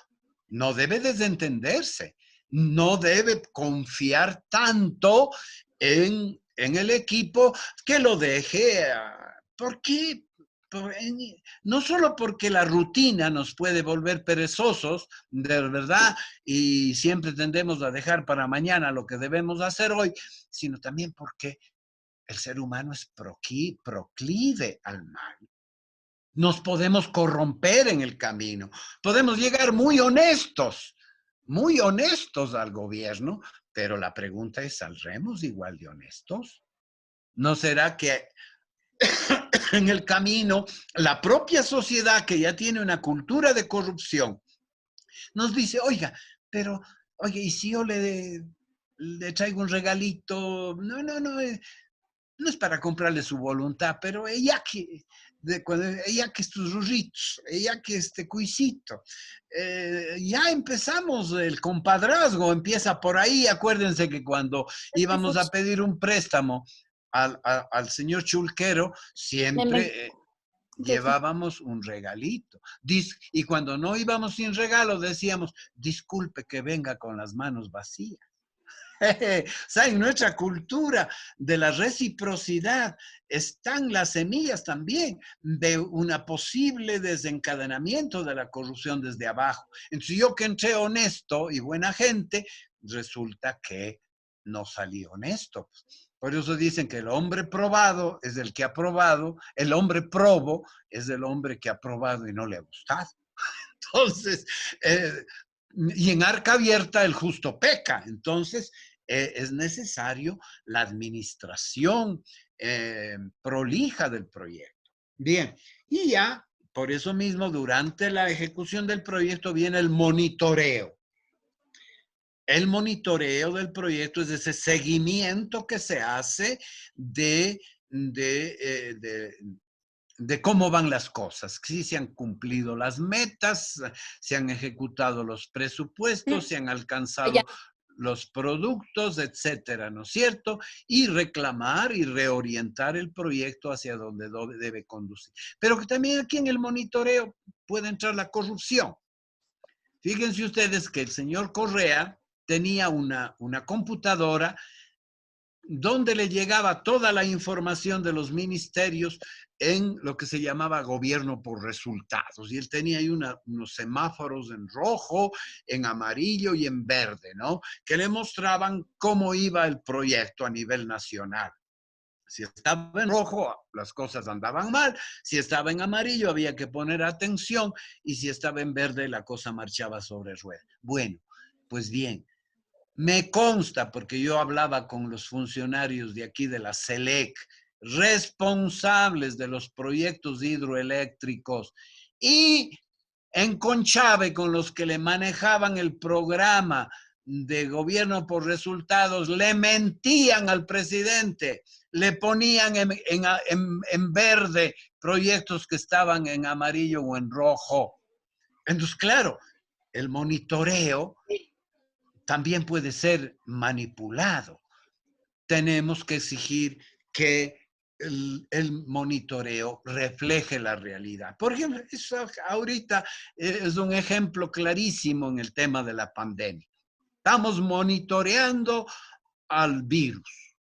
no debe desentenderse, no debe confiar tanto en el equipo que lo deje. ¿Por qué? No solo porque la rutina nos puede volver perezosos, de verdad, y siempre tendemos a dejar para mañana lo que debemos hacer hoy, sino también porque el ser humano es proclive al mal. Nos podemos corromper en el camino. Podemos llegar muy honestos al gobierno, pero la pregunta es, ¿saldremos igual de honestos? ¿No será que en el camino la propia sociedad que ya tiene una cultura de corrupción nos dice, oiga, pero, oye, ¿y si yo le traigo un regalito? No, no, no, no es para comprarle su voluntad, pero ella que estos rurritos, ella que este cuisito. Ya empezamos, el compadrazgo empieza por ahí. Acuérdense que cuando íbamos a pedir un préstamo al señor Chulquero, siempre llevábamos un regalito. Y cuando no íbamos sin regalo, decíamos, disculpe que venga con las manos vacías. O sea, en nuestra cultura de la reciprocidad están las semillas también de un posible desencadenamiento de la corrupción desde abajo. Entonces yo que entré honesto y buena gente, resulta que no salí honesto. Por eso dicen que el hombre probado es el que ha probado, el hombre probo es el hombre que ha probado y no le ha gustado. Entonces, y en arca abierta el justo peca. Entonces, es necesario la administración prolija del proyecto. Bien, y ya, por eso mismo, durante la ejecución del proyecto viene el monitoreo. El monitoreo del proyecto es ese seguimiento que se hace de cómo van las cosas, si se han cumplido las metas, se han ejecutado los presupuestos, se han alcanzado los productos, etcétera, ¿no es cierto? Y reclamar y reorientar el proyecto hacia donde debe conducir. Pero que también aquí en el monitoreo puede entrar la corrupción. Fíjense ustedes que el señor Correa tenía una computadora donde le llegaba toda la información de los ministerios en lo que se llamaba gobierno por resultados. Y él tenía ahí unos semáforos en rojo, en amarillo y en verde, ¿no? Que le mostraban cómo iba el proyecto a nivel nacional. Si estaba en rojo, las cosas andaban mal. Si estaba en amarillo, había que poner atención. Y si estaba en verde, la cosa marchaba sobre ruedas. Bueno, pues bien, me consta, porque yo hablaba con los funcionarios de aquí de la SELEC responsables de los proyectos hidroeléctricos y en Conchave con los que le manejaban el programa de gobierno por resultados, le mentían al presidente, le ponían en verde proyectos que estaban en amarillo o en rojo. Entonces, claro, el monitoreo también puede ser manipulado. Tenemos que exigir que el monitoreo refleje la realidad. Por ejemplo, eso ahorita es un ejemplo clarísimo en el tema de la pandemia. Estamos monitoreando al virus.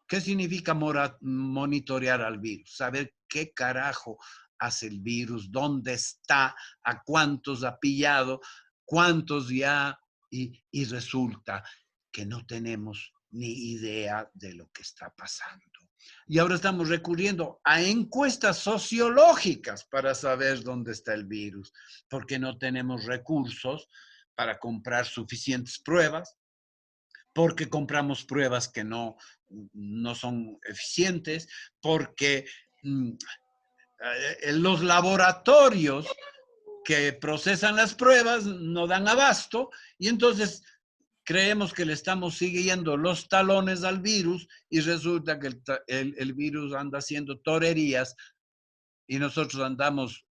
¿Qué significa monitorear al virus? Saber qué carajo hace el virus, dónde está, a cuántos ha pillado, cuántos ya, y resulta que no tenemos ni idea de lo que está pasando. Y ahora estamos recurriendo a encuestas sociológicas para saber dónde está el virus, porque no tenemos recursos para comprar suficientes pruebas, porque compramos pruebas que no son eficientes, porque los laboratorios que procesan las pruebas no dan abasto y entonces creemos que le estamos siguiendo los talones al virus y resulta que el virus anda haciendo torerías y nosotros andamos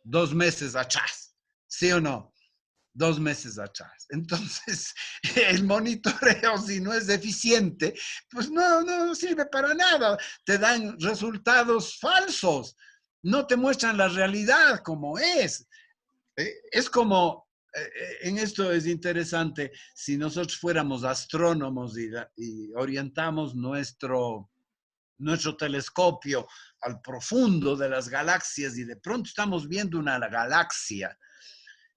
2 meses atrás, ¿sí o no? 2 meses atrás. Entonces, el monitoreo, si no es eficiente, pues no sirve para nada. Te dan resultados falsos. No te muestran la realidad como es. Es como, en esto es interesante, si nosotros fuéramos astrónomos y orientamos nuestro telescopio al profundo de las galaxias y de pronto estamos viendo una galaxia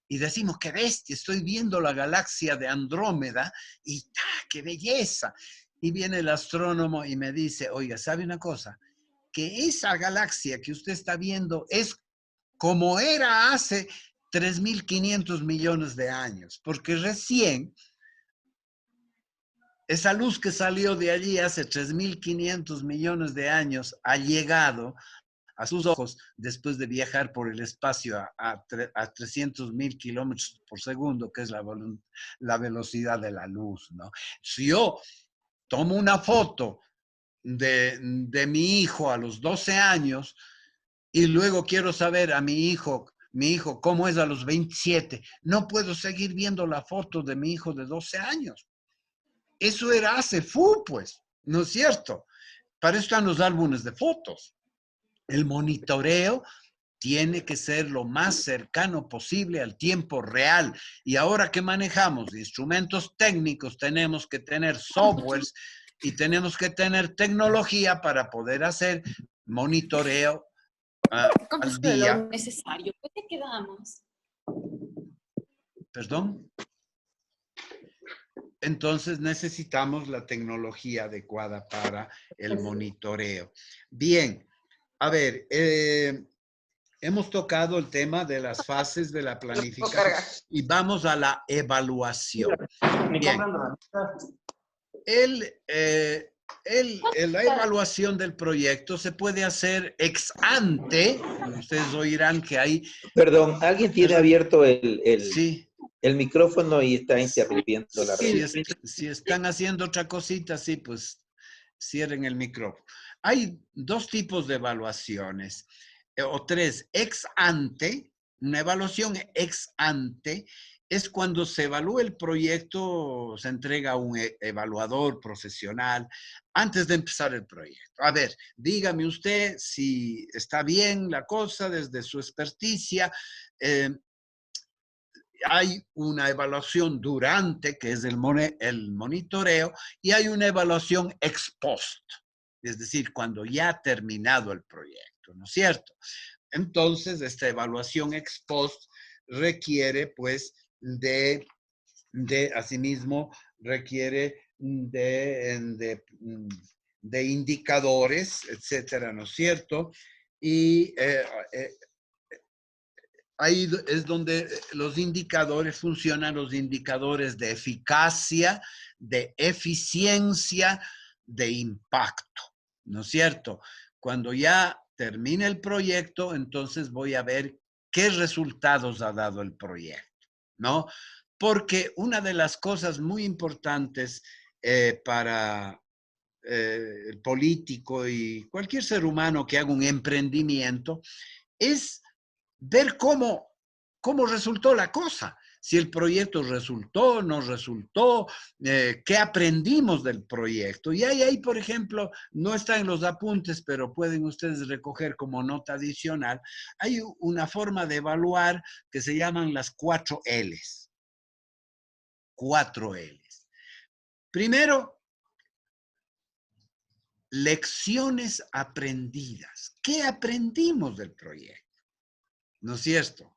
y decimos, qué bestia, estoy viendo la galaxia de Andrómeda y qué belleza. Y viene el astrónomo y me dice, oiga, ¿sabe una cosa? Que esa galaxia que usted está viendo es como era hace 3.500 millones de años, porque recién esa luz que salió de allí hace 3.500 millones de años ha llegado a sus ojos después de viajar por el espacio a 300.000 kilómetros por segundo, que es la velocidad de la luz, ¿no? Si yo tomo una foto de mi hijo a los 12 años y luego quiero saber a mi hijo, cómo es a los 27, no puedo seguir viendo la foto de mi hijo de 12 años. Eso era hace pues, ¿no es cierto? Para eso están los álbumes de fotos. El monitoreo tiene que ser lo más cercano posible al tiempo real. Y ahora que manejamos instrumentos técnicos, tenemos que tener softwares y tenemos que tener tecnología para poder hacer monitoreo al día. Lo necesario. ¿Qué te quedamos? ¿Perdón? Entonces necesitamos la tecnología adecuada para el monitoreo. Bien, a ver, hemos tocado el tema de las fases de la planificación y vamos a la evaluación. Bien. La evaluación del proyecto se puede hacer ex ante. Ustedes oirán que hay... Perdón, ¿alguien tiene abierto Sí. el micrófono y está interrumpiendo la red? Si están haciendo otra cosita, sí, pues cierren el micrófono. Hay 2 tipos de evaluaciones, o 3. Ex ante, una evaluación ex ante es cuando se evalúa el proyecto, se entrega a un evaluador profesional antes de empezar el proyecto. A ver, dígame usted si está bien la cosa desde su experticia. Hay una evaluación durante, que es el monitoreo, y hay una evaluación ex post, es decir, cuando ya ha terminado el proyecto, ¿no es cierto? Entonces, esta evaluación ex post requiere, pues, asimismo, requiere de indicadores, etcétera, ¿no es cierto? Y ahí es donde los indicadores funcionan, los indicadores de eficacia, de eficiencia, de impacto. ¿no es cierto? Cuando ya termine el proyecto, entonces voy a ver qué resultados ha dado el proyecto, ¿no? Porque una de las cosas muy importantes para el político y cualquier ser humano que haga un emprendimiento es ver cómo resultó la cosa. Si el proyecto resultó, no resultó, qué aprendimos del proyecto. Y ahí, por ejemplo, no está en los apuntes, pero pueden ustedes recoger como nota adicional, hay una forma de evaluar que se llaman las 4 Ls. 4 Ls. Primero, lecciones aprendidas. ¿Qué aprendimos del proyecto? ¿No es cierto?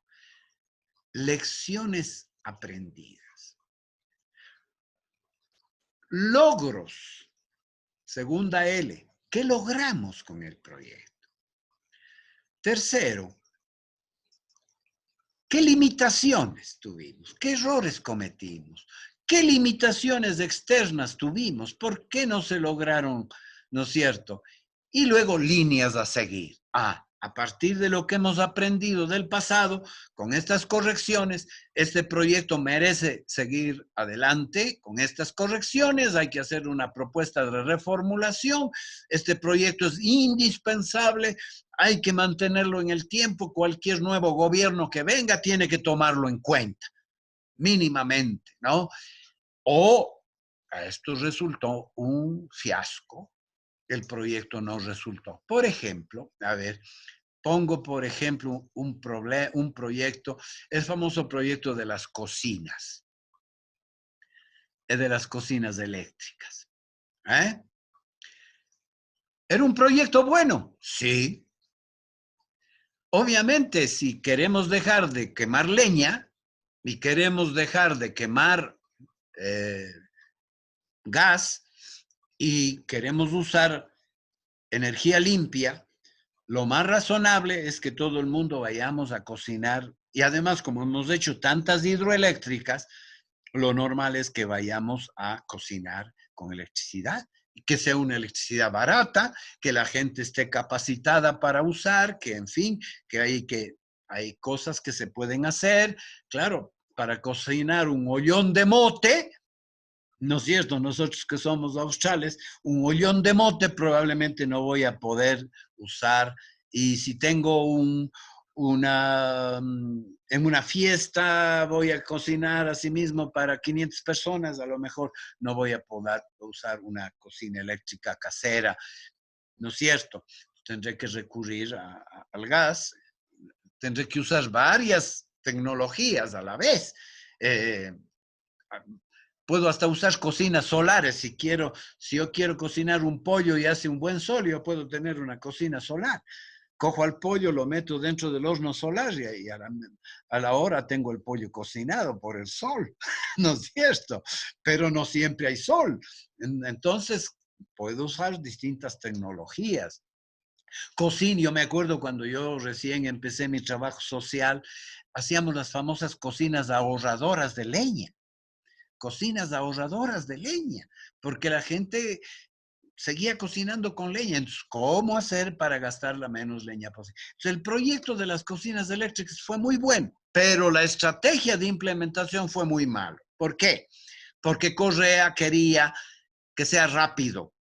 Lecciones aprendidas. Logros. Segunda L. ¿Qué logramos con el proyecto? Tercero, ¿qué limitaciones tuvimos? ¿Qué errores cometimos? ¿Qué limitaciones externas tuvimos? ¿Por qué no se lograron, no es cierto? Y luego líneas a seguir. A partir de lo que hemos aprendido del pasado, con estas correcciones, este proyecto merece seguir adelante con estas correcciones, hay que hacer una propuesta de reformulación, este proyecto es indispensable, hay que mantenerlo en el tiempo, cualquier nuevo gobierno que venga tiene que tomarlo en cuenta, mínimamente, ¿no? O a esto resultó un fiasco, el proyecto no resultó. Por ejemplo, a ver, pongo por ejemplo un proyecto, el famoso proyecto de las cocinas eléctricas. ¿Eh? ¿Era un proyecto bueno? Sí. Obviamente, si queremos dejar de quemar leña y queremos dejar de quemar gas y queremos usar energía limpia, lo más razonable es que todo el mundo vayamos a cocinar y además, como hemos hecho tantas hidroeléctricas, lo normal es que vayamos a cocinar con electricidad, que sea una electricidad barata, que la gente esté capacitada para usar, que en fin, hay cosas que se pueden hacer. Claro, para cocinar un ollón de mote, ¿no es cierto? Nosotros que somos australes, un ollón de mote probablemente no voy a poder usar. Y si tengo en una fiesta voy a cocinar a sí mismo para 500 personas, a lo mejor no voy a poder usar una cocina eléctrica casera, ¿no es cierto? Tendré que recurrir al gas, tendré que usar varias tecnologías a la vez. Eh, Puedo hasta usar cocinas solares si yo quiero cocinar un pollo y hace un buen sol, yo puedo tener una cocina solar. Cojo al pollo, lo meto dentro del horno solar y a la hora tengo el pollo cocinado por el sol, ¿no es cierto? Pero no siempre hay sol. Entonces, puedo usar distintas tecnologías. Yo me acuerdo cuando yo recién empecé mi trabajo social, hacíamos las famosas cocinas ahorradoras de leña. Cocinas ahorradoras de leña, porque la gente seguía cocinando con leña. Entonces, ¿cómo hacer para gastar la menos leña posible? Entonces, el proyecto de las cocinas eléctricas fue muy bueno, pero la estrategia de implementación fue muy malo. ¿Por qué? Porque Correa quería que sea rápido,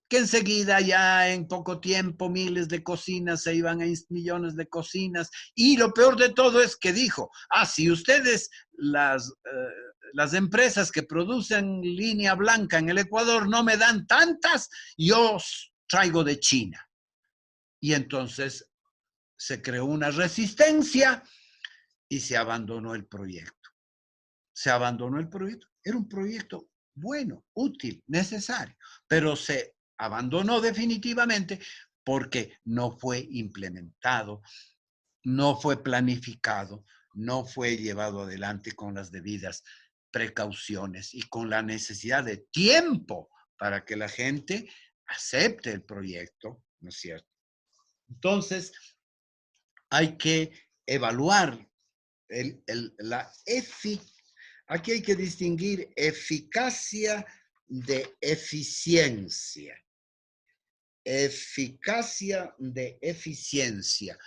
que enseguida ya en poco tiempo miles de cocinas se iban a millones de cocinas. Y lo peor de todo es que dijo, si ustedes las empresas que producen línea blanca en el Ecuador no me dan tantas, yo traigo de China. Y entonces se creó una resistencia y se abandonó el proyecto. Se abandonó el proyecto. Era un proyecto bueno, útil, necesario, pero se abandonó definitivamente porque no fue implementado, no fue planificado, no fue llevado adelante con las debidas precauciones y con la necesidad de tiempo para que la gente acepte el proyecto, ¿no es cierto? Entonces, hay que evaluar aquí hay que distinguir eficacia de eficiencia. eficacia de eficiencia.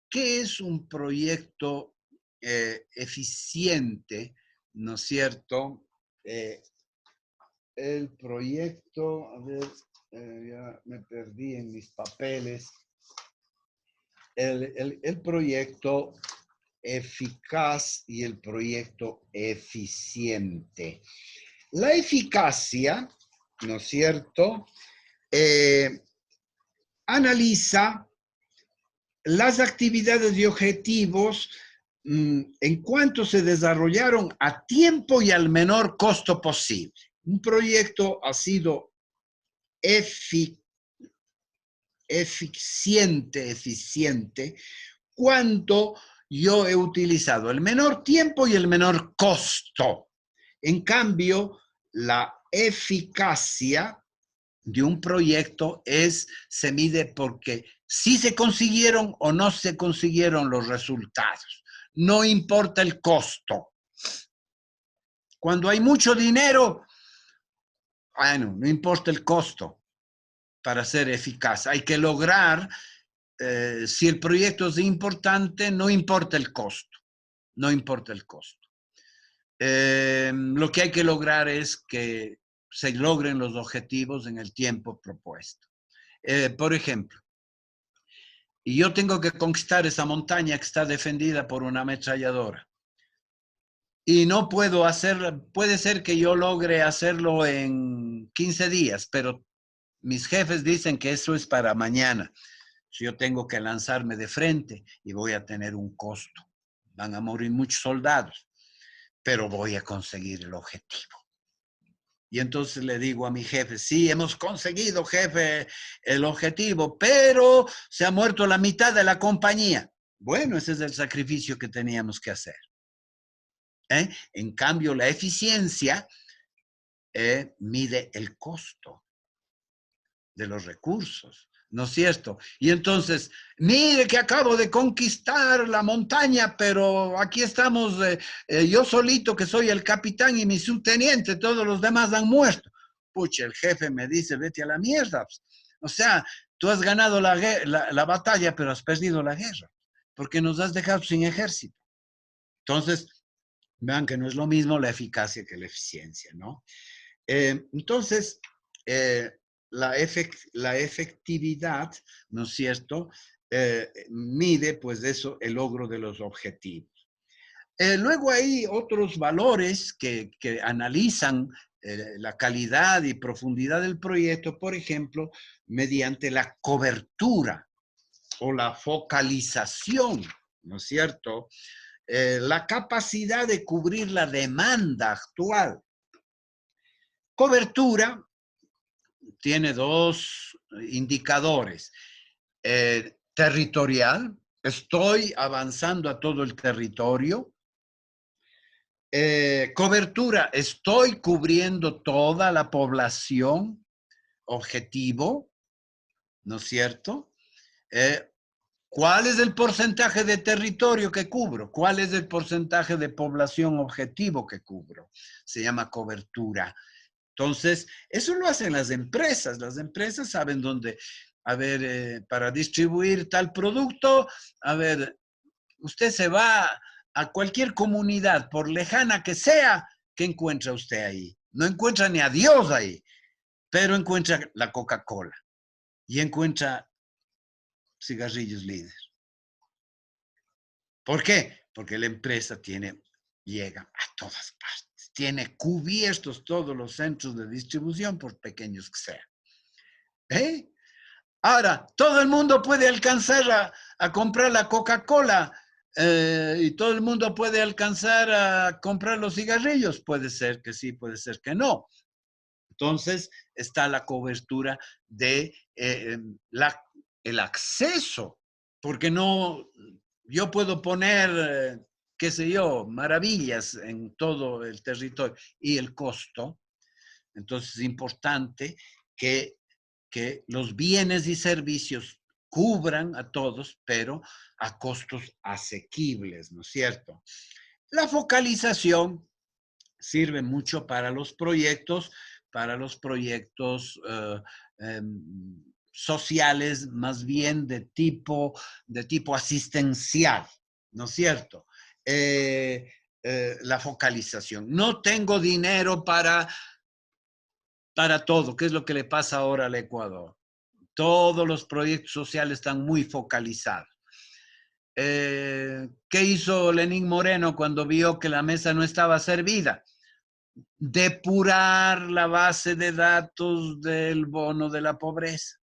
¿Qué es un proyecto eficiente? ¿No es cierto? El proyecto, a ver, ya me perdí en mis papeles. El proyecto eficaz y el proyecto eficiente. La eficacia, ¿no es cierto? Analiza las actividades y objetivos en cuanto se desarrollaron a tiempo y al menor costo posible. Un proyecto ha sido eficiente, cuando yo he utilizado el menor tiempo y el menor costo. En cambio, la eficacia de un proyecto se mide porque si se consiguieron o no se consiguieron los resultados. No importa el costo. Cuando hay mucho dinero, bueno, no importa el costo para ser eficaz. Hay que lograr, si el proyecto es importante, no importa el costo. No importa el costo. Lo que hay que lograr es que se logren los objetivos en el tiempo propuesto. Por ejemplo, y yo tengo que conquistar esa montaña que está defendida por una ametralladora. Y no puedo hacerlo, puede ser que yo logre hacerlo en 15 días, pero mis jefes dicen que eso es para mañana. Yo tengo que lanzarme de frente y voy a tener un costo. Van a morir muchos soldados, pero voy a conseguir el objetivo. Y entonces le digo a mi jefe, sí, hemos conseguido, jefe, el objetivo, pero se ha muerto la mitad de la compañía. Bueno, ese es el sacrificio que teníamos que hacer. En cambio, la eficiencia mide el costo de los recursos, ¿no es cierto? Y entonces, mire que acabo de conquistar la montaña, pero aquí estamos yo solito que soy el capitán y mi subteniente, todos los demás han muerto. Pucha, el jefe me dice, vete a la mierda. O sea, tú has ganado la batalla, pero has perdido la guerra, porque nos has dejado sin ejército. Entonces, vean que no es lo mismo la eficacia que la eficiencia, ¿no? Entonces, la efectividad, ¿no es cierto?, mide, pues, eso, el logro de los objetivos. Luego hay otros valores que analizan la calidad y profundidad del proyecto, por ejemplo, mediante la cobertura o la focalización, ¿no es cierto?, la capacidad de cubrir la demanda actual. Cobertura tiene dos indicadores. Territorial, estoy avanzando a todo el territorio. Cobertura, estoy cubriendo toda la población objetivo, ¿no es cierto? ¿Cuál es el porcentaje de territorio que cubro? ¿Cuál es el porcentaje de población objetivo que cubro? Se llama cobertura. Entonces, eso lo hacen las empresas. Las empresas saben dónde, a ver, para distribuir tal producto, a ver, usted se va a cualquier comunidad, por lejana que sea, ¿qué encuentra usted ahí? No encuentra ni a Dios ahí, pero encuentra la Coca-Cola y encuentra cigarrillos líder. ¿Por qué? Porque la empresa llega a todas partes, tiene cubiertos todos los centros de distribución, por pequeños que sean. Ahora, todo el mundo puede alcanzar a comprar la Coca-Cola y todo el mundo puede alcanzar a comprar los cigarrillos. Puede ser que sí, puede ser que no. Entonces, está la cobertura de el acceso, porque no, yo puedo poner, qué sé yo, maravillas en todo el territorio y el costo. Entonces, es importante que los bienes y servicios cubran a todos, pero a costos asequibles, ¿no es cierto? La focalización sirve mucho para los proyectos sociales más bien de tipo asistencial, ¿no es cierto? La focalización. No tengo dinero para todo. ¿Qué es lo que le pasa ahora al Ecuador? Todos los proyectos sociales están muy focalizados. ¿Qué hizo Lenín Moreno cuando vio que la mesa no estaba servida? Depurar la base de datos del bono de la pobreza.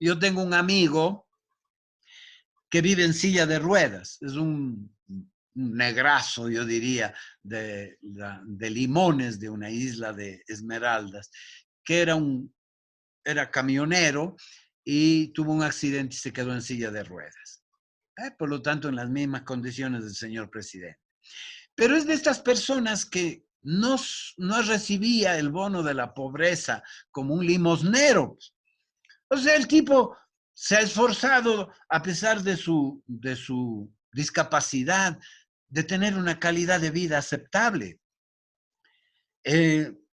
Yo tengo un amigo que vive en silla de ruedas, es un negrazo, yo diría, de Limones, de una isla de Esmeraldas, que era camionero y tuvo un accidente y se quedó en silla de ruedas. Por lo tanto, en las mismas condiciones del señor presidente. Pero es de estas personas que no recibía el bono de la pobreza como un limosnero. O sea, el tipo se ha esforzado, a pesar de su discapacidad, de tener una calidad de vida aceptable.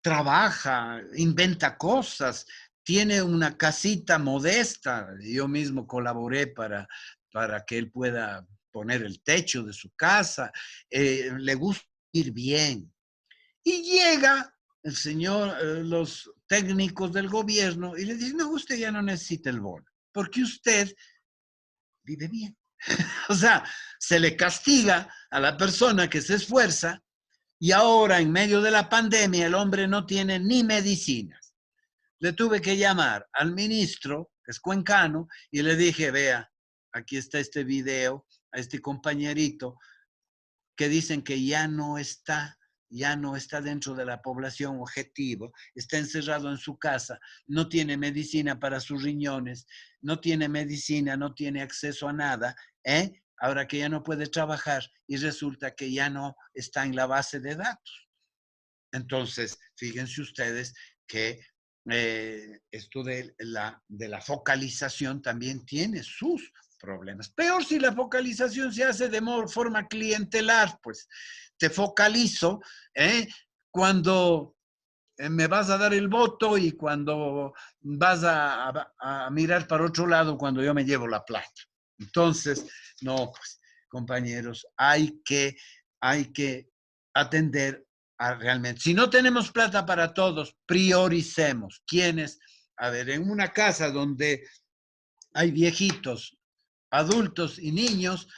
Trabaja, inventa cosas, tiene una casita modesta. Yo mismo colaboré para que él pueda poner el techo de su casa. Le gusta ir bien. Y llega el señor, los técnicos del gobierno y le dicen, no, usted ya no necesita el bono, porque usted vive bien. O sea, se le castiga a la persona que se esfuerza y ahora en medio de la pandemia el hombre no tiene ni medicinas. Le tuve que llamar al ministro, que es cuencano, y le dije, vea, aquí está este video, a este compañerito, que dicen que ya no está dentro de la población objetivo, está encerrado en su casa, no tiene medicina para sus riñones, no tiene medicina, no tiene acceso a nada, ahora que ya no puede trabajar y resulta que ya no está en la base de datos. Entonces, fíjense ustedes que esto de la focalización también tiene sus problemas. Peor si la focalización se hace de forma clientelar, pues te focalizo cuando me vas a dar el voto y cuando vas a mirar para otro lado cuando yo me llevo la plata. Entonces, no, pues, compañeros, hay que atender a realmente. Si no tenemos plata para todos, prioricemos. ¿Quiénes? A ver, en una casa donde hay viejitos, adultos y niños,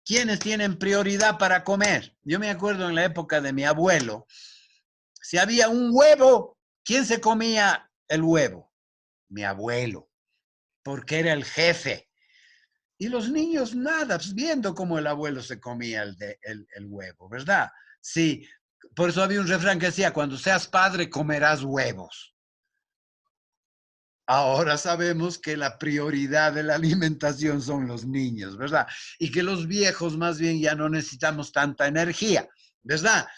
¿quiénes tienen prioridad para comer? Yo me acuerdo en la época de mi abuelo, si había un huevo, ¿quién se comía el huevo? Mi abuelo, porque era el jefe. Y los niños nada, pues viendo cómo el abuelo se comía el huevo, ¿verdad? Sí, por eso había un refrán que decía, cuando seas padre comerás huevos. Ahora sabemos que la prioridad de la alimentación son los niños, ¿verdad? Y que los viejos más bien ya no necesitamos tanta energía, ¿verdad?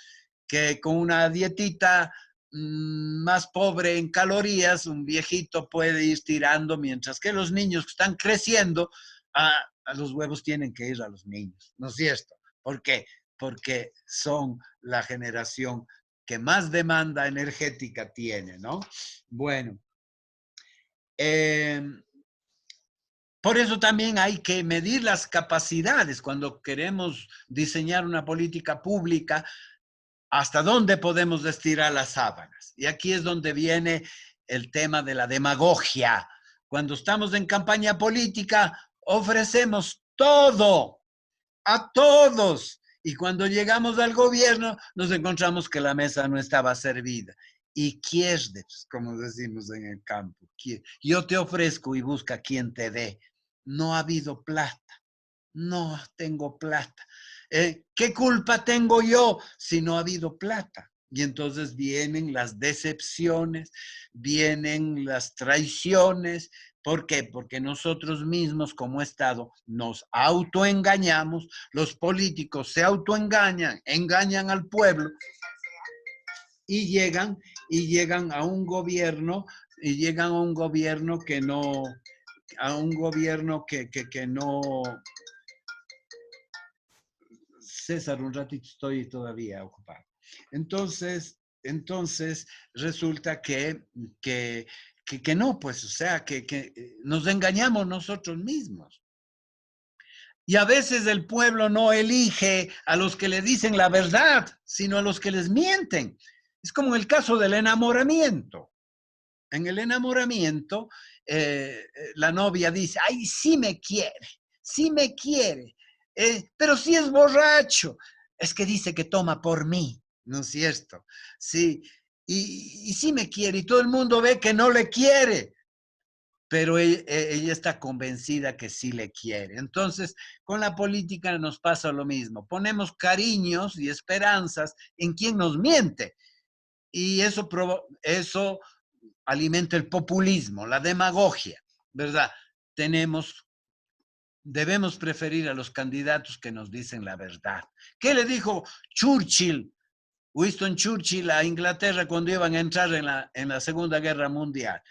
Que con una dietita más pobre en calorías, un viejito puede ir tirando, mientras que los niños que están creciendo, a los huevos tienen que ir a los niños, ¿no es cierto? ¿Por qué? Porque son la generación que más demanda energética tiene, ¿no? Bueno. Por eso también hay que medir las capacidades cuando queremos diseñar una política pública, hasta dónde podemos estirar las sábanas. Y aquí es donde viene el tema de la demagogia. Cuando estamos en campaña política, ofrecemos todo a todos. Y cuando llegamos al gobierno, nos encontramos que la mesa no estaba servida. Y quieres, como decimos en el campo, yo te ofrezco y busca quien te dé. No ha habido plata, no tengo plata. ¿Qué culpa tengo yo si no ha habido plata? Y entonces vienen las decepciones, vienen las traiciones. ¿Por qué? Porque nosotros mismos como Estado nos autoengañamos, los políticos se autoengañan, engañan al pueblo y llegan a un gobierno que no, César, un ratito estoy todavía ocupado. Entonces resulta que que no, pues, o sea, que nos engañamos nosotros mismos. Y a veces el pueblo no elige a los que le dicen la verdad, sino a los que les mienten. Es como en el caso del enamoramiento. En el enamoramiento, la novia dice, ay, sí me quiere, pero sí es borracho. Es que dice que toma por mí, ¿no es cierto? Sí, y sí me quiere, y todo el mundo ve que no le quiere, pero ella está convencida que sí le quiere. Entonces, con la política nos pasa lo mismo. Ponemos cariños y esperanzas en quien nos miente, y eso alimenta el populismo, la demagogia, ¿verdad? Debemos preferir a los candidatos que nos dicen la verdad. ¿Qué le dijo Winston Churchill a Inglaterra cuando iban a entrar en la Segunda Guerra Mundial?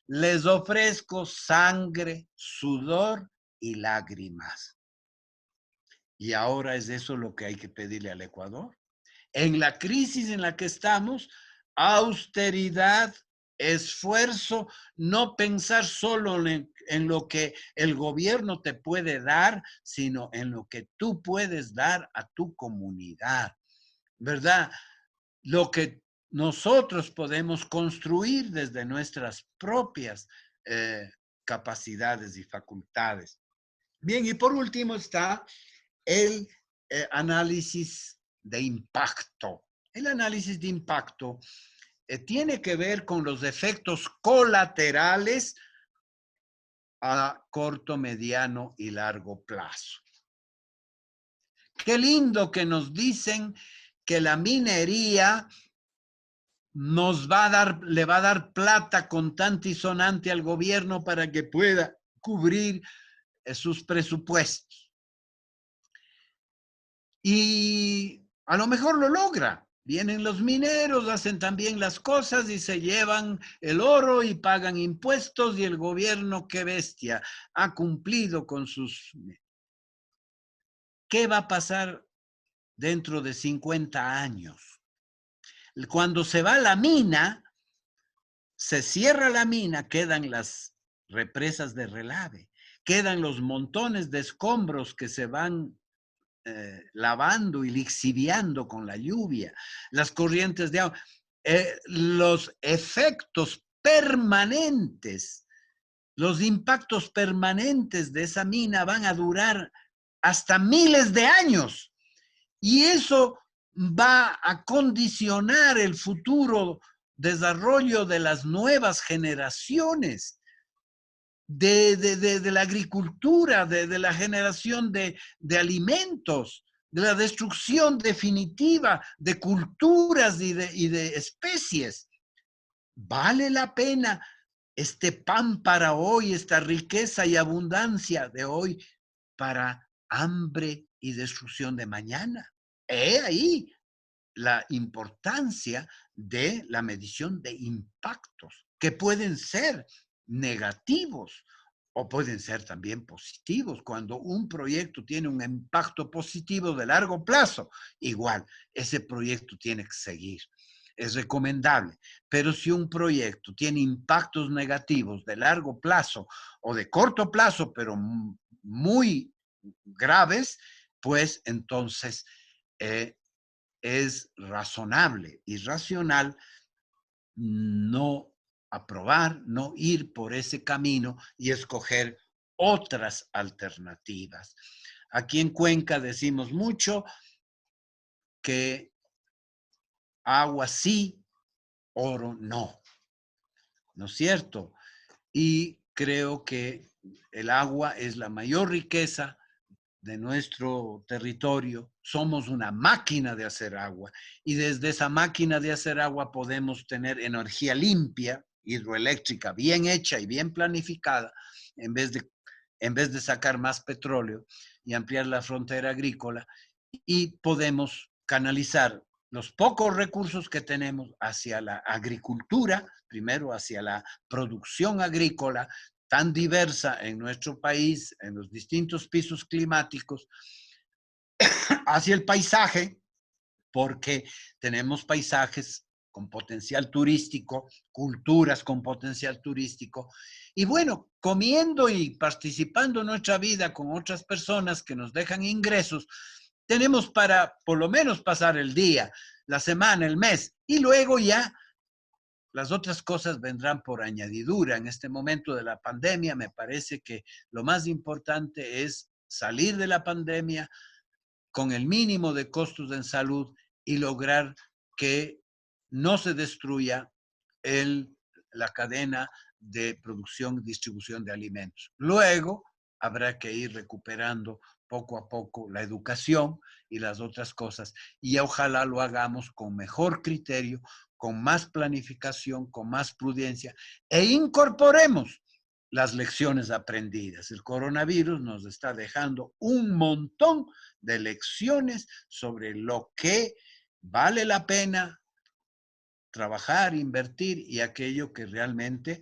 Les ofrezco sangre, sudor y lágrimas. Y ahora es eso lo que hay que pedirle al Ecuador. En la crisis en la que estamos, austeridad, esfuerzo, no pensar solo en lo que el gobierno te puede dar, sino en lo que tú puedes dar a tu comunidad, ¿verdad? Lo que nosotros podemos construir desde nuestras propias capacidades y facultades. Bien, y por último está el análisis de impacto. El análisis de impacto tiene que ver con los efectos colaterales a corto, mediano y largo plazo. Qué lindo que nos dicen que la minería le va a dar plata contante y sonante al gobierno para que pueda cubrir sus presupuestos. Y a lo mejor lo logra. Vienen los mineros, hacen también las cosas y se llevan el oro y pagan impuestos y el gobierno, qué bestia, ha cumplido con sus... ¿Qué va a pasar dentro de 50 años? Cuando se va la mina, se cierra la mina, quedan las represas de relave, quedan los montones de escombros que se van lavando y lixiviando con la lluvia, las corrientes de agua, los efectos permanentes, los impactos permanentes de esa mina van a durar hasta miles de años. Y eso va a condicionar el futuro desarrollo de las nuevas generaciones, de la agricultura, de la generación de alimentos, de la destrucción definitiva de culturas y de especies. ¿Vale la pena este pan para hoy, esta riqueza y abundancia de hoy para hambre y destrucción de mañana? He ahí la importancia de la medición de impactos, que pueden ser negativos o pueden ser también positivos. Cuando un proyecto tiene un impacto positivo de largo plazo, igual, ese proyecto tiene que seguir. Es recomendable. Pero si un proyecto tiene impactos negativos de largo plazo o de corto plazo, pero muy graves, pues entonces es razonable y racional no aprobar, no ir por ese camino y escoger otras alternativas. Aquí en Cuenca decimos mucho que agua sí, oro no. ¿No es cierto? Y creo que el agua es la mayor riqueza de nuestro territorio. Somos una máquina de hacer agua y desde esa máquina de hacer agua podemos tener energía limpia, hidroeléctrica, bien hecha y bien planificada, en vez de sacar más petróleo y ampliar la frontera agrícola, y podemos canalizar los pocos recursos que tenemos hacia la agricultura, primero hacia la producción agrícola, tan diversa en nuestro país, en los distintos pisos climáticos, hacia el paisaje, porque tenemos paisajes con potencial turístico, culturas con potencial turístico, y bueno, comiendo y participando en nuestra vida con otras personas que nos dejan ingresos, tenemos para por lo menos pasar el día, la semana, el mes, y luego ya las otras cosas vendrán por añadidura. En este momento de la pandemia, me parece que lo más importante es salir de la pandemia con el mínimo de costos en salud y lograr que no se destruya la cadena de producción y distribución de alimentos. Luego habrá que ir recuperando poco a poco la educación y las otras cosas, y ojalá lo hagamos con mejor criterio, con más planificación, con más prudencia, e incorporemos las lecciones aprendidas. El coronavirus nos está dejando un montón de lecciones sobre lo que vale la pena trabajar, invertir, y aquello que realmente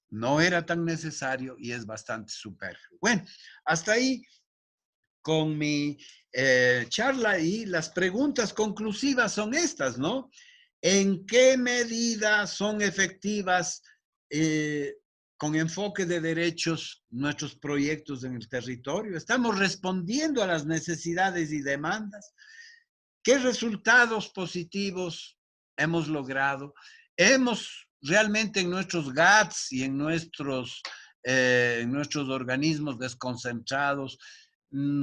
no era tan necesario y es bastante superfluo. Bueno, hasta ahí con mi charla, y las preguntas conclusivas son estas, ¿no? ¿En qué medida son efectivas con enfoque de derechos nuestros proyectos en el territorio? ¿Estamos respondiendo a las necesidades y demandas? ¿Qué resultados positivos hemos logrado? ¿Hemos realmente en nuestros GATS y en nuestros organismos desconcentrados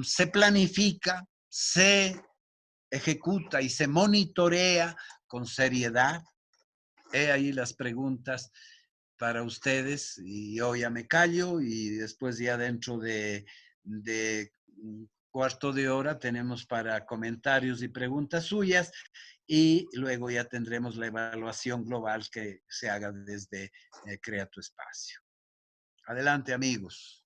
se planifica, se ejecuta y se monitorea con seriedad? He ahí las preguntas para ustedes, y yo ya me callo, y después ya dentro de un cuarto de hora tenemos para comentarios y preguntas suyas, y luego ya tendremos la evaluación global que se haga desde Crea tu Espacio. Adelante, amigos.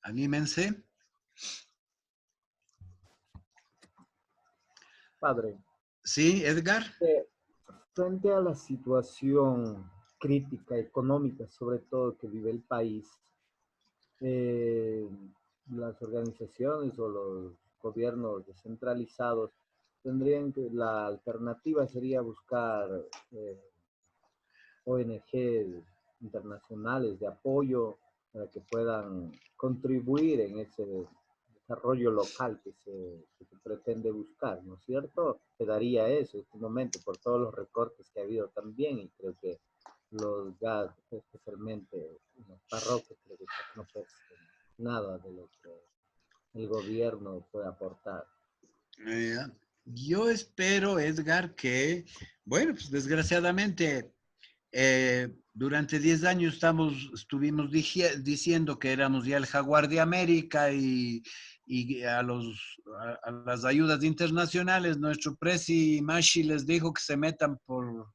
Anímense. Padre, Sí, Edgar. frente a la situación crítica económica, sobre todo que vive el país, eh, las organizaciones o los gobiernos descentralizados tendrían que, la alternativa sería buscar ONG internacionales de apoyo para que puedan contribuir en ese desarrollo local que se pretende buscar, ¿no es cierto? Se daría eso en este momento por todos los recortes que ha habido también, y creo que los GAD, especialmente en las parroquias, creo que no perciben nada de lo que el gobierno puede aportar. Yo espero, Edgar, que, bueno, pues desgraciadamente durante 10 años estuvimos diciendo que éramos ya el jaguar de América, y a las ayudas internacionales nuestro presi Mashi les dijo que se metan por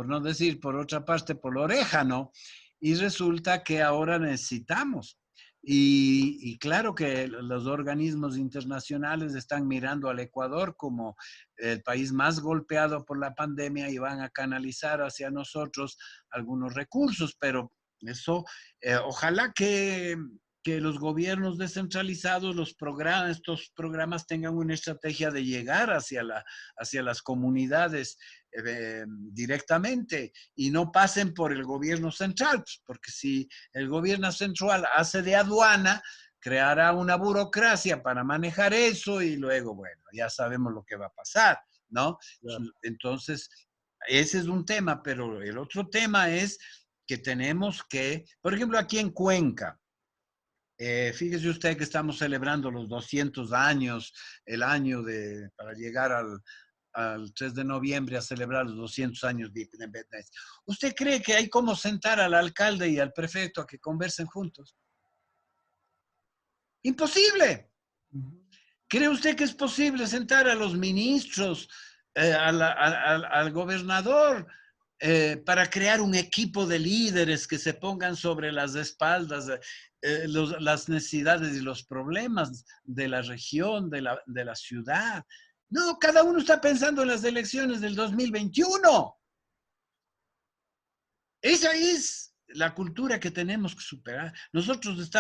no decir por otra parte, por la oreja, ¿no? Y resulta que ahora necesitamos. Y claro que los organismos internacionales están mirando al Ecuador como el país más golpeado por la pandemia, y van a canalizar hacia nosotros algunos recursos, pero eso, ojalá que los gobiernos descentralizados, estos programas tengan una estrategia de llegar hacia las comunidades directamente, y no pasen por el gobierno central, pues, porque si el gobierno central hace de aduana, creará una burocracia para manejar eso, y luego, bueno, ya sabemos lo que va a pasar, ¿no? Claro. Entonces, ese es un tema, pero el otro tema es que tenemos que, por ejemplo, aquí en Cuenca, fíjese usted que estamos celebrando los 200 años, el año para llegar al 3 de noviembre a celebrar los 200 años de independencia. ¿Usted cree que hay cómo sentar al alcalde y al prefecto a que conversen juntos? Imposible. ¿Cree usted que es posible sentar a los ministros, al gobernador, para crear un equipo de líderes que se pongan sobre las espaldas las necesidades y los problemas de la región, de la ciudad? No, cada uno está pensando en las elecciones del 2021. Esa es la cultura que tenemos que superar. Nosotros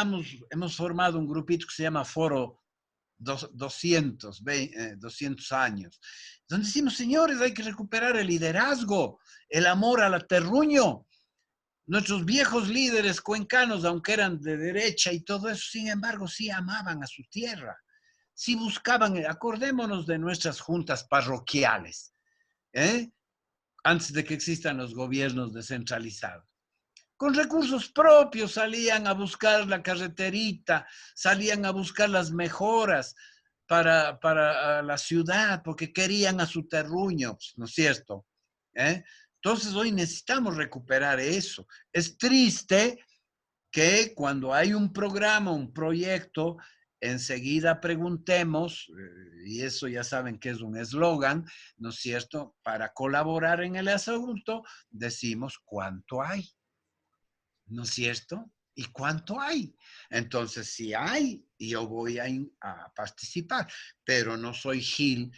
hemos formado un grupito que se llama Foro 200 años, donde decimos, señores, hay que recuperar el liderazgo, el amor al terruño. Nuestros viejos líderes cuencanos, aunque eran de derecha y todo eso, sin embargo, sí amaban a su tierra. Sí buscaban, acordémonos de nuestras juntas parroquiales, antes de que existan los gobiernos descentralizados. Con recursos propios salían a buscar la carreterita, salían a buscar las mejoras para la ciudad, porque querían a su terruño, ¿no es cierto? Entonces hoy necesitamos recuperar eso. Es triste que cuando hay un programa, un proyecto, enseguida preguntemos, y eso ya saben que es un eslogan, ¿no es cierto? Para colaborar en el asunto, decimos cuánto hay. ¿No es cierto? ¿Y cuánto hay? Entonces, si hay, yo voy a participar, pero no soy Gil,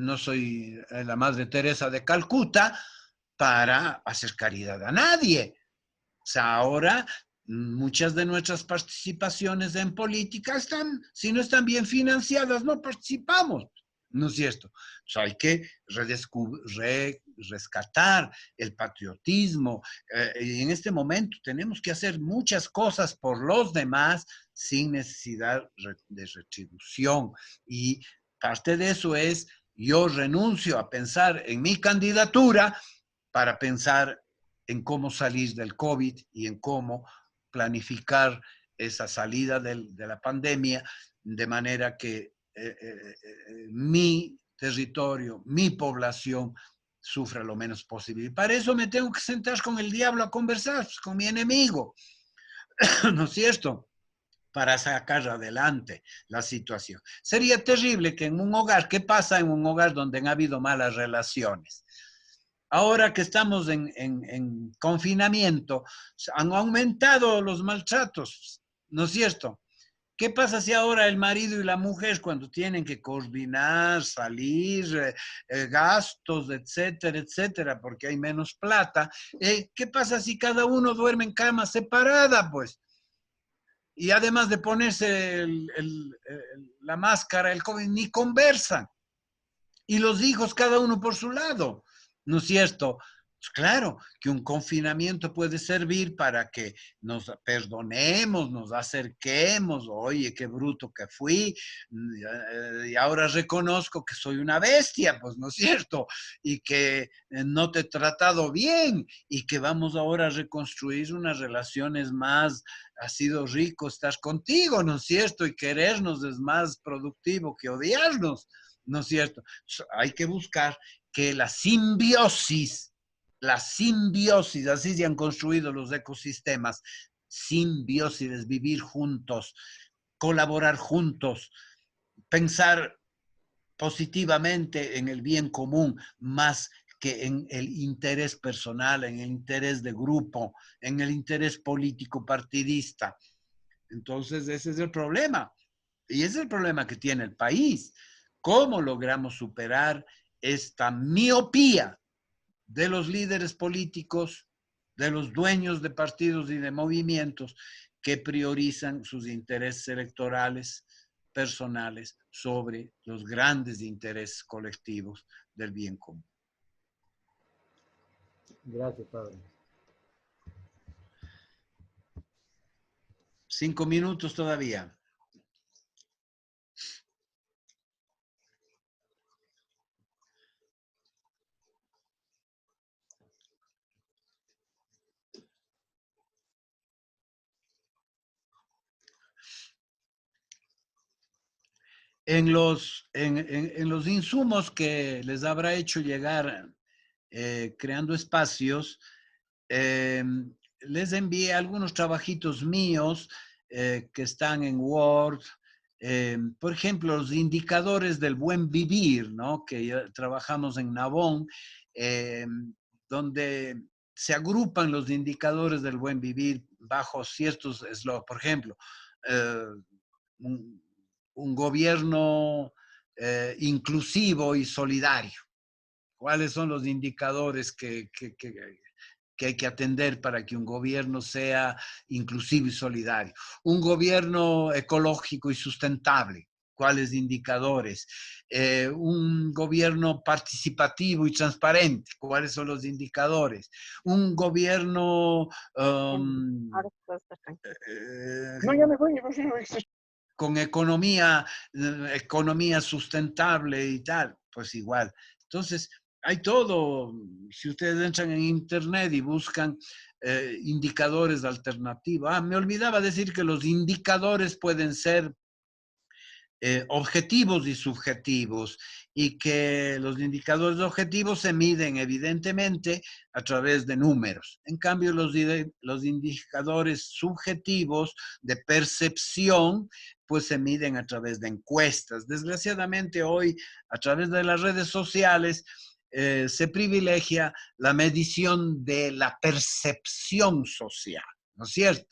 no soy la Madre Teresa de Calcuta para hacer caridad a nadie. O sea, ahora muchas de nuestras participaciones en política si no están bien financiadas, no participamos. ¿No es cierto? O sea, hay que rescatar el patriotismo. Y en este momento tenemos que hacer muchas cosas por los demás sin necesidad de retribución. Y parte de eso es, yo renuncio a pensar en mi candidatura para pensar en cómo salir del COVID y en cómo planificar esa salida de la pandemia de manera que mi territorio, mi población sufra lo menos posible. Y para eso me tengo que sentar con el diablo a conversar, pues, con mi enemigo, ¿no es cierto? Para sacar adelante la situación. Sería terrible que en un hogar, ¿qué pasa en un hogar donde ha habido malas relaciones? Ahora que estamos en confinamiento, han aumentado los maltratos, ¿no es cierto? ¿Qué pasa si ahora el marido y la mujer, cuando tienen que coordinar, salir, gastos, etcétera, etcétera, porque hay menos plata, qué pasa si cada uno duerme en cama separada, pues? Y además de ponerse la máscara, el COVID, ni conversan. Y los hijos, cada uno por su lado, ¿no es cierto? Pues claro que un confinamiento puede servir para que nos perdonemos, nos acerquemos, oye, qué bruto que fui, y ahora reconozco que soy una bestia, pues, ¿no es cierto? Y que no te he tratado bien y que vamos ahora a reconstruir unas relaciones más, ha sido rico estar contigo, ¿no es cierto? Y querernos es más productivo que odiarnos, ¿no es cierto? Hay que buscar que la simbiosis, así se han construido los ecosistemas, simbiosis es vivir juntos, colaborar juntos, pensar positivamente en el bien común más que en el interés personal, en el interés de grupo, en el interés político partidista. Entonces ese es el problema. Y ese es el problema que tiene el país. ¿Cómo logramos superar esta miopía de los líderes políticos, de los dueños de partidos y de movimientos que priorizan sus intereses electorales personales sobre los grandes intereses colectivos del bien común? Gracias, padre. 5 minutos todavía. En los insumos que les habrá hecho llegar creando espacios, les envié algunos trabajitos míos que están en Word, Por ejemplo, los indicadores del buen vivir, ¿no? Que ya trabajamos en Nabón, donde se agrupan los indicadores del buen vivir bajo ciertos eslogans. Por ejemplo, eh, un, un gobierno inclusivo y solidario. ¿Cuáles son los indicadores que hay que atender para que un gobierno sea inclusivo y solidario? Un gobierno ecológico y sustentable. ¿Cuáles indicadores? Un gobierno participativo y transparente. ¿Cuáles son los indicadores? Un gobierno Ahora puedo estar tranquilo. No, ya me voy. con economía sustentable y tal, pues igual. Entonces, hay todo. Si ustedes entran en internet y buscan indicadores alternativos. Me olvidaba decir que los indicadores pueden ser objetivos y subjetivos, y que los indicadores objetivos se miden evidentemente a través de números. En cambio, los indicadores subjetivos de percepción pues se miden a través de encuestas. Desgraciadamente hoy, a través de las redes sociales, se privilegia la medición de la percepción social, ¿no es cierto?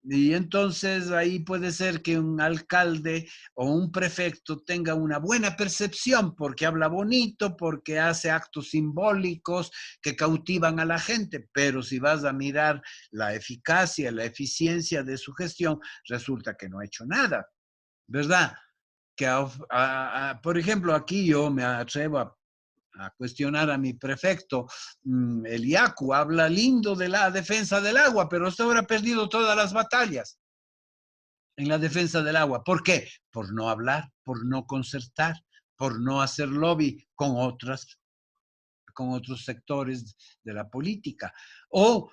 Y entonces ahí puede ser que un alcalde o un prefecto tenga una buena percepción porque habla bonito, porque hace actos simbólicos que cautivan a la gente, pero si vas a mirar la eficacia, la eficiencia de su gestión, resulta que no ha hecho nada, ¿verdad? Que, por ejemplo, aquí yo me atrevo a cuestionar a mi prefecto, el IACU, habla lindo de la defensa del agua, pero hasta ahora ha perdido todas las batallas en la defensa del agua. ¿Por qué? Por no hablar, por no concertar, por no hacer lobby con otros sectores de la política. O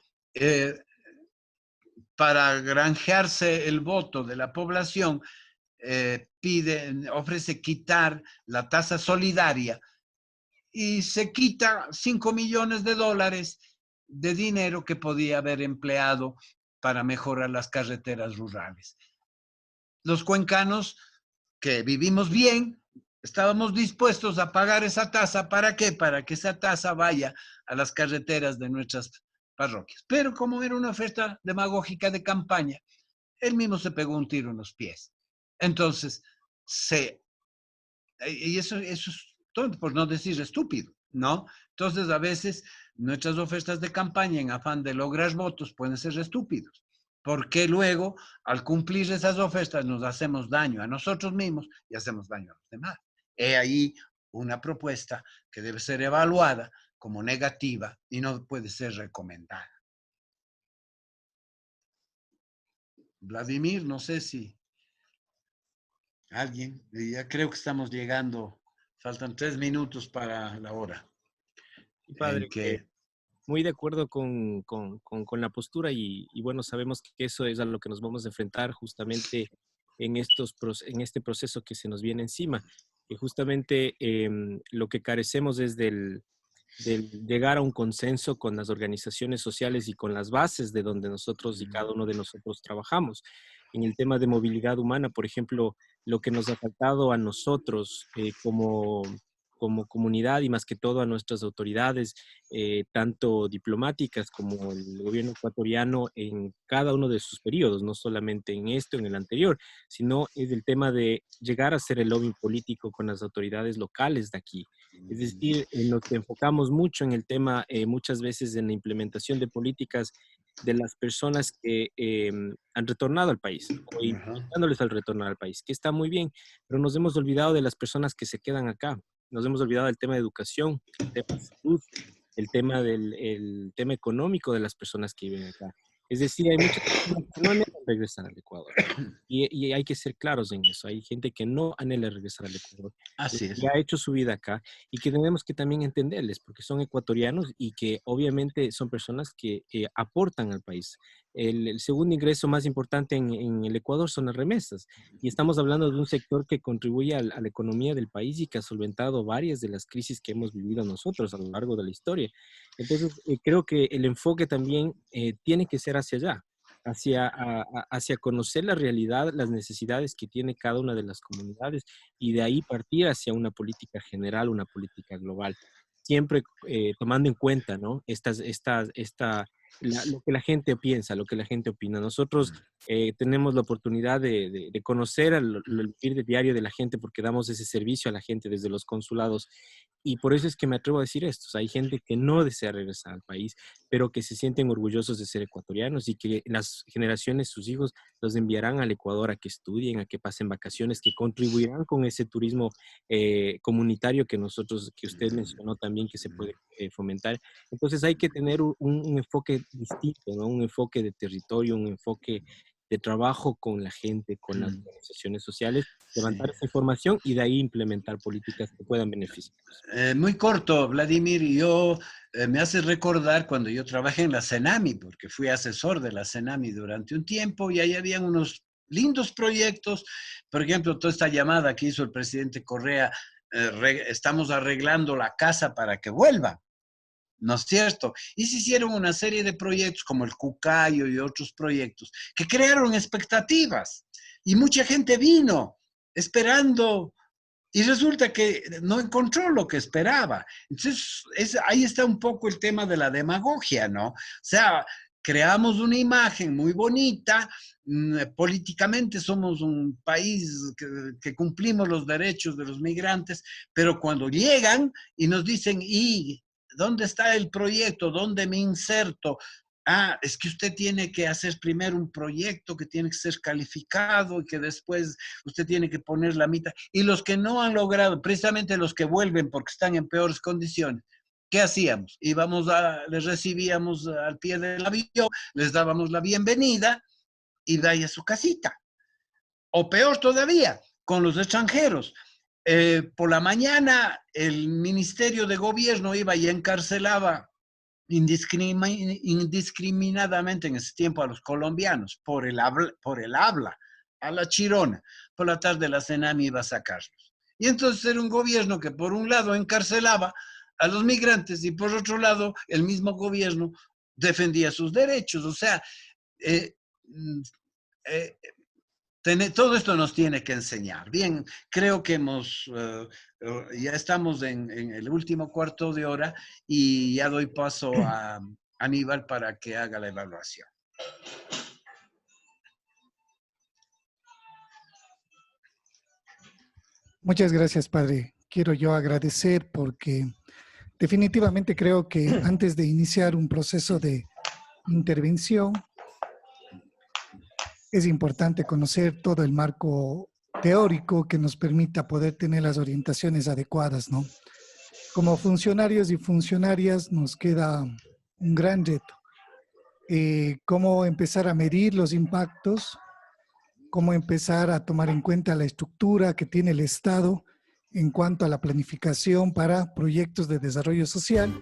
para granjearse el voto de la población, ofrece quitar la tasa solidaria y se quita $5 millones de dinero que podía haber empleado para mejorar las carreteras rurales. Los cuencanos que vivimos bien, estábamos dispuestos a pagar esa tasa. ¿Para qué? Para que esa tasa vaya a las carreteras de nuestras parroquias. Pero como era una oferta demagógica de campaña, él mismo se pegó un tiro en los pies. Entonces, y eso es tonto, por no decir estúpido, ¿no? Entonces, a veces nuestras ofertas de campaña en afán de lograr votos pueden ser estúpidos, porque luego, al cumplir esas ofertas, nos hacemos daño a nosotros mismos y hacemos daño a los demás. He ahí una propuesta que debe ser evaluada como negativa y no puede ser recomendada. Vladimir, no sé si alguien, ya creo que estamos llegando. Faltan 3 minutos para la hora. Padre, muy de acuerdo con la postura y bueno, sabemos que eso es a lo que nos vamos a enfrentar justamente en este proceso que se nos viene encima. Y justamente lo que carecemos es del llegar a un consenso con las organizaciones sociales y con las bases de donde nosotros y cada uno de nosotros trabajamos. En el tema de movilidad humana, por ejemplo, lo que nos ha faltado a nosotros como comunidad y más que todo a nuestras autoridades, tanto diplomáticas como el gobierno ecuatoriano en cada uno de sus periodos, no solamente en este o en el anterior, sino es el tema de llegar a hacer el lobby político con las autoridades locales de aquí. Es decir, nos enfocamos mucho en el tema, muchas veces en la implementación de políticas de las personas que han retornado al país o invitándoles al retornar al país, que está muy bien, pero nos hemos olvidado de las personas que se quedan acá. Nos hemos olvidado del tema de educación, el tema de salud, el tema económico de las personas que viven acá. Es decir, hay muchas personas que no anhelan regresar al Ecuador. Y hay que ser claros en eso. Hay gente que no anhela regresar al Ecuador. Así es. Que ha hecho su vida acá y que tenemos que también entenderles porque son ecuatorianos y que obviamente son personas que aportan al país. El segundo ingreso más importante en el Ecuador son las remesas y estamos hablando de un sector que contribuye a la economía del país y que ha solventado varias de las crisis que hemos vivido nosotros a lo largo de la historia. Entonces, creo que el enfoque también tiene que ser hacia allá. hacia conocer la realidad, las necesidades que tiene cada una de las comunidades y de ahí partir hacia una política general, una política global. Siempre tomando en cuenta, ¿no? Lo que la gente piensa, lo que la gente opina. Nosotros tenemos la oportunidad de conocer el vivir diario de la gente porque damos ese servicio a la gente desde los consulados. Y por eso es que me atrevo a decir esto. O sea, hay gente que no desea regresar al país, pero que se sienten orgullosos de ser ecuatorianos y que las generaciones, sus hijos, los enviarán al Ecuador a que estudien, a que pasen vacaciones, que contribuirán con ese turismo comunitario que usted mencionó también que se puede fomentar. Entonces hay que tener un enfoque distinto, ¿no? Un enfoque de territorio, un enfoque de trabajo con la gente, con las organizaciones sociales, levantar esa información y de ahí implementar políticas que puedan beneficiarnos. Muy corto, Vladimir, me hace recordar cuando yo trabajé en la CENAMI, porque fui asesor de la CENAMI durante un tiempo y ahí habían unos lindos proyectos. Por ejemplo, toda esta llamada que hizo el presidente Correa, estamos arreglando la casa para que vuelva. ¿No es cierto? Y se hicieron una serie de proyectos como el Cucayo y otros proyectos que crearon expectativas y mucha gente vino esperando y resulta que no encontró lo que esperaba. Entonces, ahí está un poco el tema de la demagogia, ¿no? O sea, creamos una imagen muy bonita, políticamente somos un país que cumplimos los derechos de los migrantes, pero cuando llegan y nos dicen, ¿y dónde está el proyecto? ¿Dónde me inserto? Ah, es que usted tiene que hacer primero un proyecto que tiene que ser calificado y que después usted tiene que poner la mitad. Y los que no han logrado, precisamente los que vuelven porque están en peores condiciones, ¿qué hacíamos? Les recibíamos al pie del avión, les dábamos la bienvenida y vaya a su casita. O peor todavía, con los extranjeros. Por la mañana el Ministerio de Gobierno iba y encarcelaba indiscriminadamente en ese tiempo a los colombianos por el habla, a la chirona. Por la tarde la CENAMI iba a sacarlos. Y entonces era un gobierno que por un lado encarcelaba a los migrantes y por otro lado el mismo gobierno defendía sus derechos. O sea, todo esto nos tiene que enseñar. Bien, creo que ya estamos en el último cuarto de hora y ya doy paso a Aníbal para que haga la evaluación. Muchas gracias, padre. Quiero yo agradecer porque definitivamente creo que antes de iniciar un proceso de intervención, es importante conocer todo el marco teórico que nos permita poder tener las orientaciones adecuadas, ¿no? Como funcionarios y funcionarias nos queda un gran reto. Cómo empezar a medir los impactos, cómo empezar a tomar en cuenta la estructura que tiene el Estado en cuanto a la planificación para proyectos de desarrollo social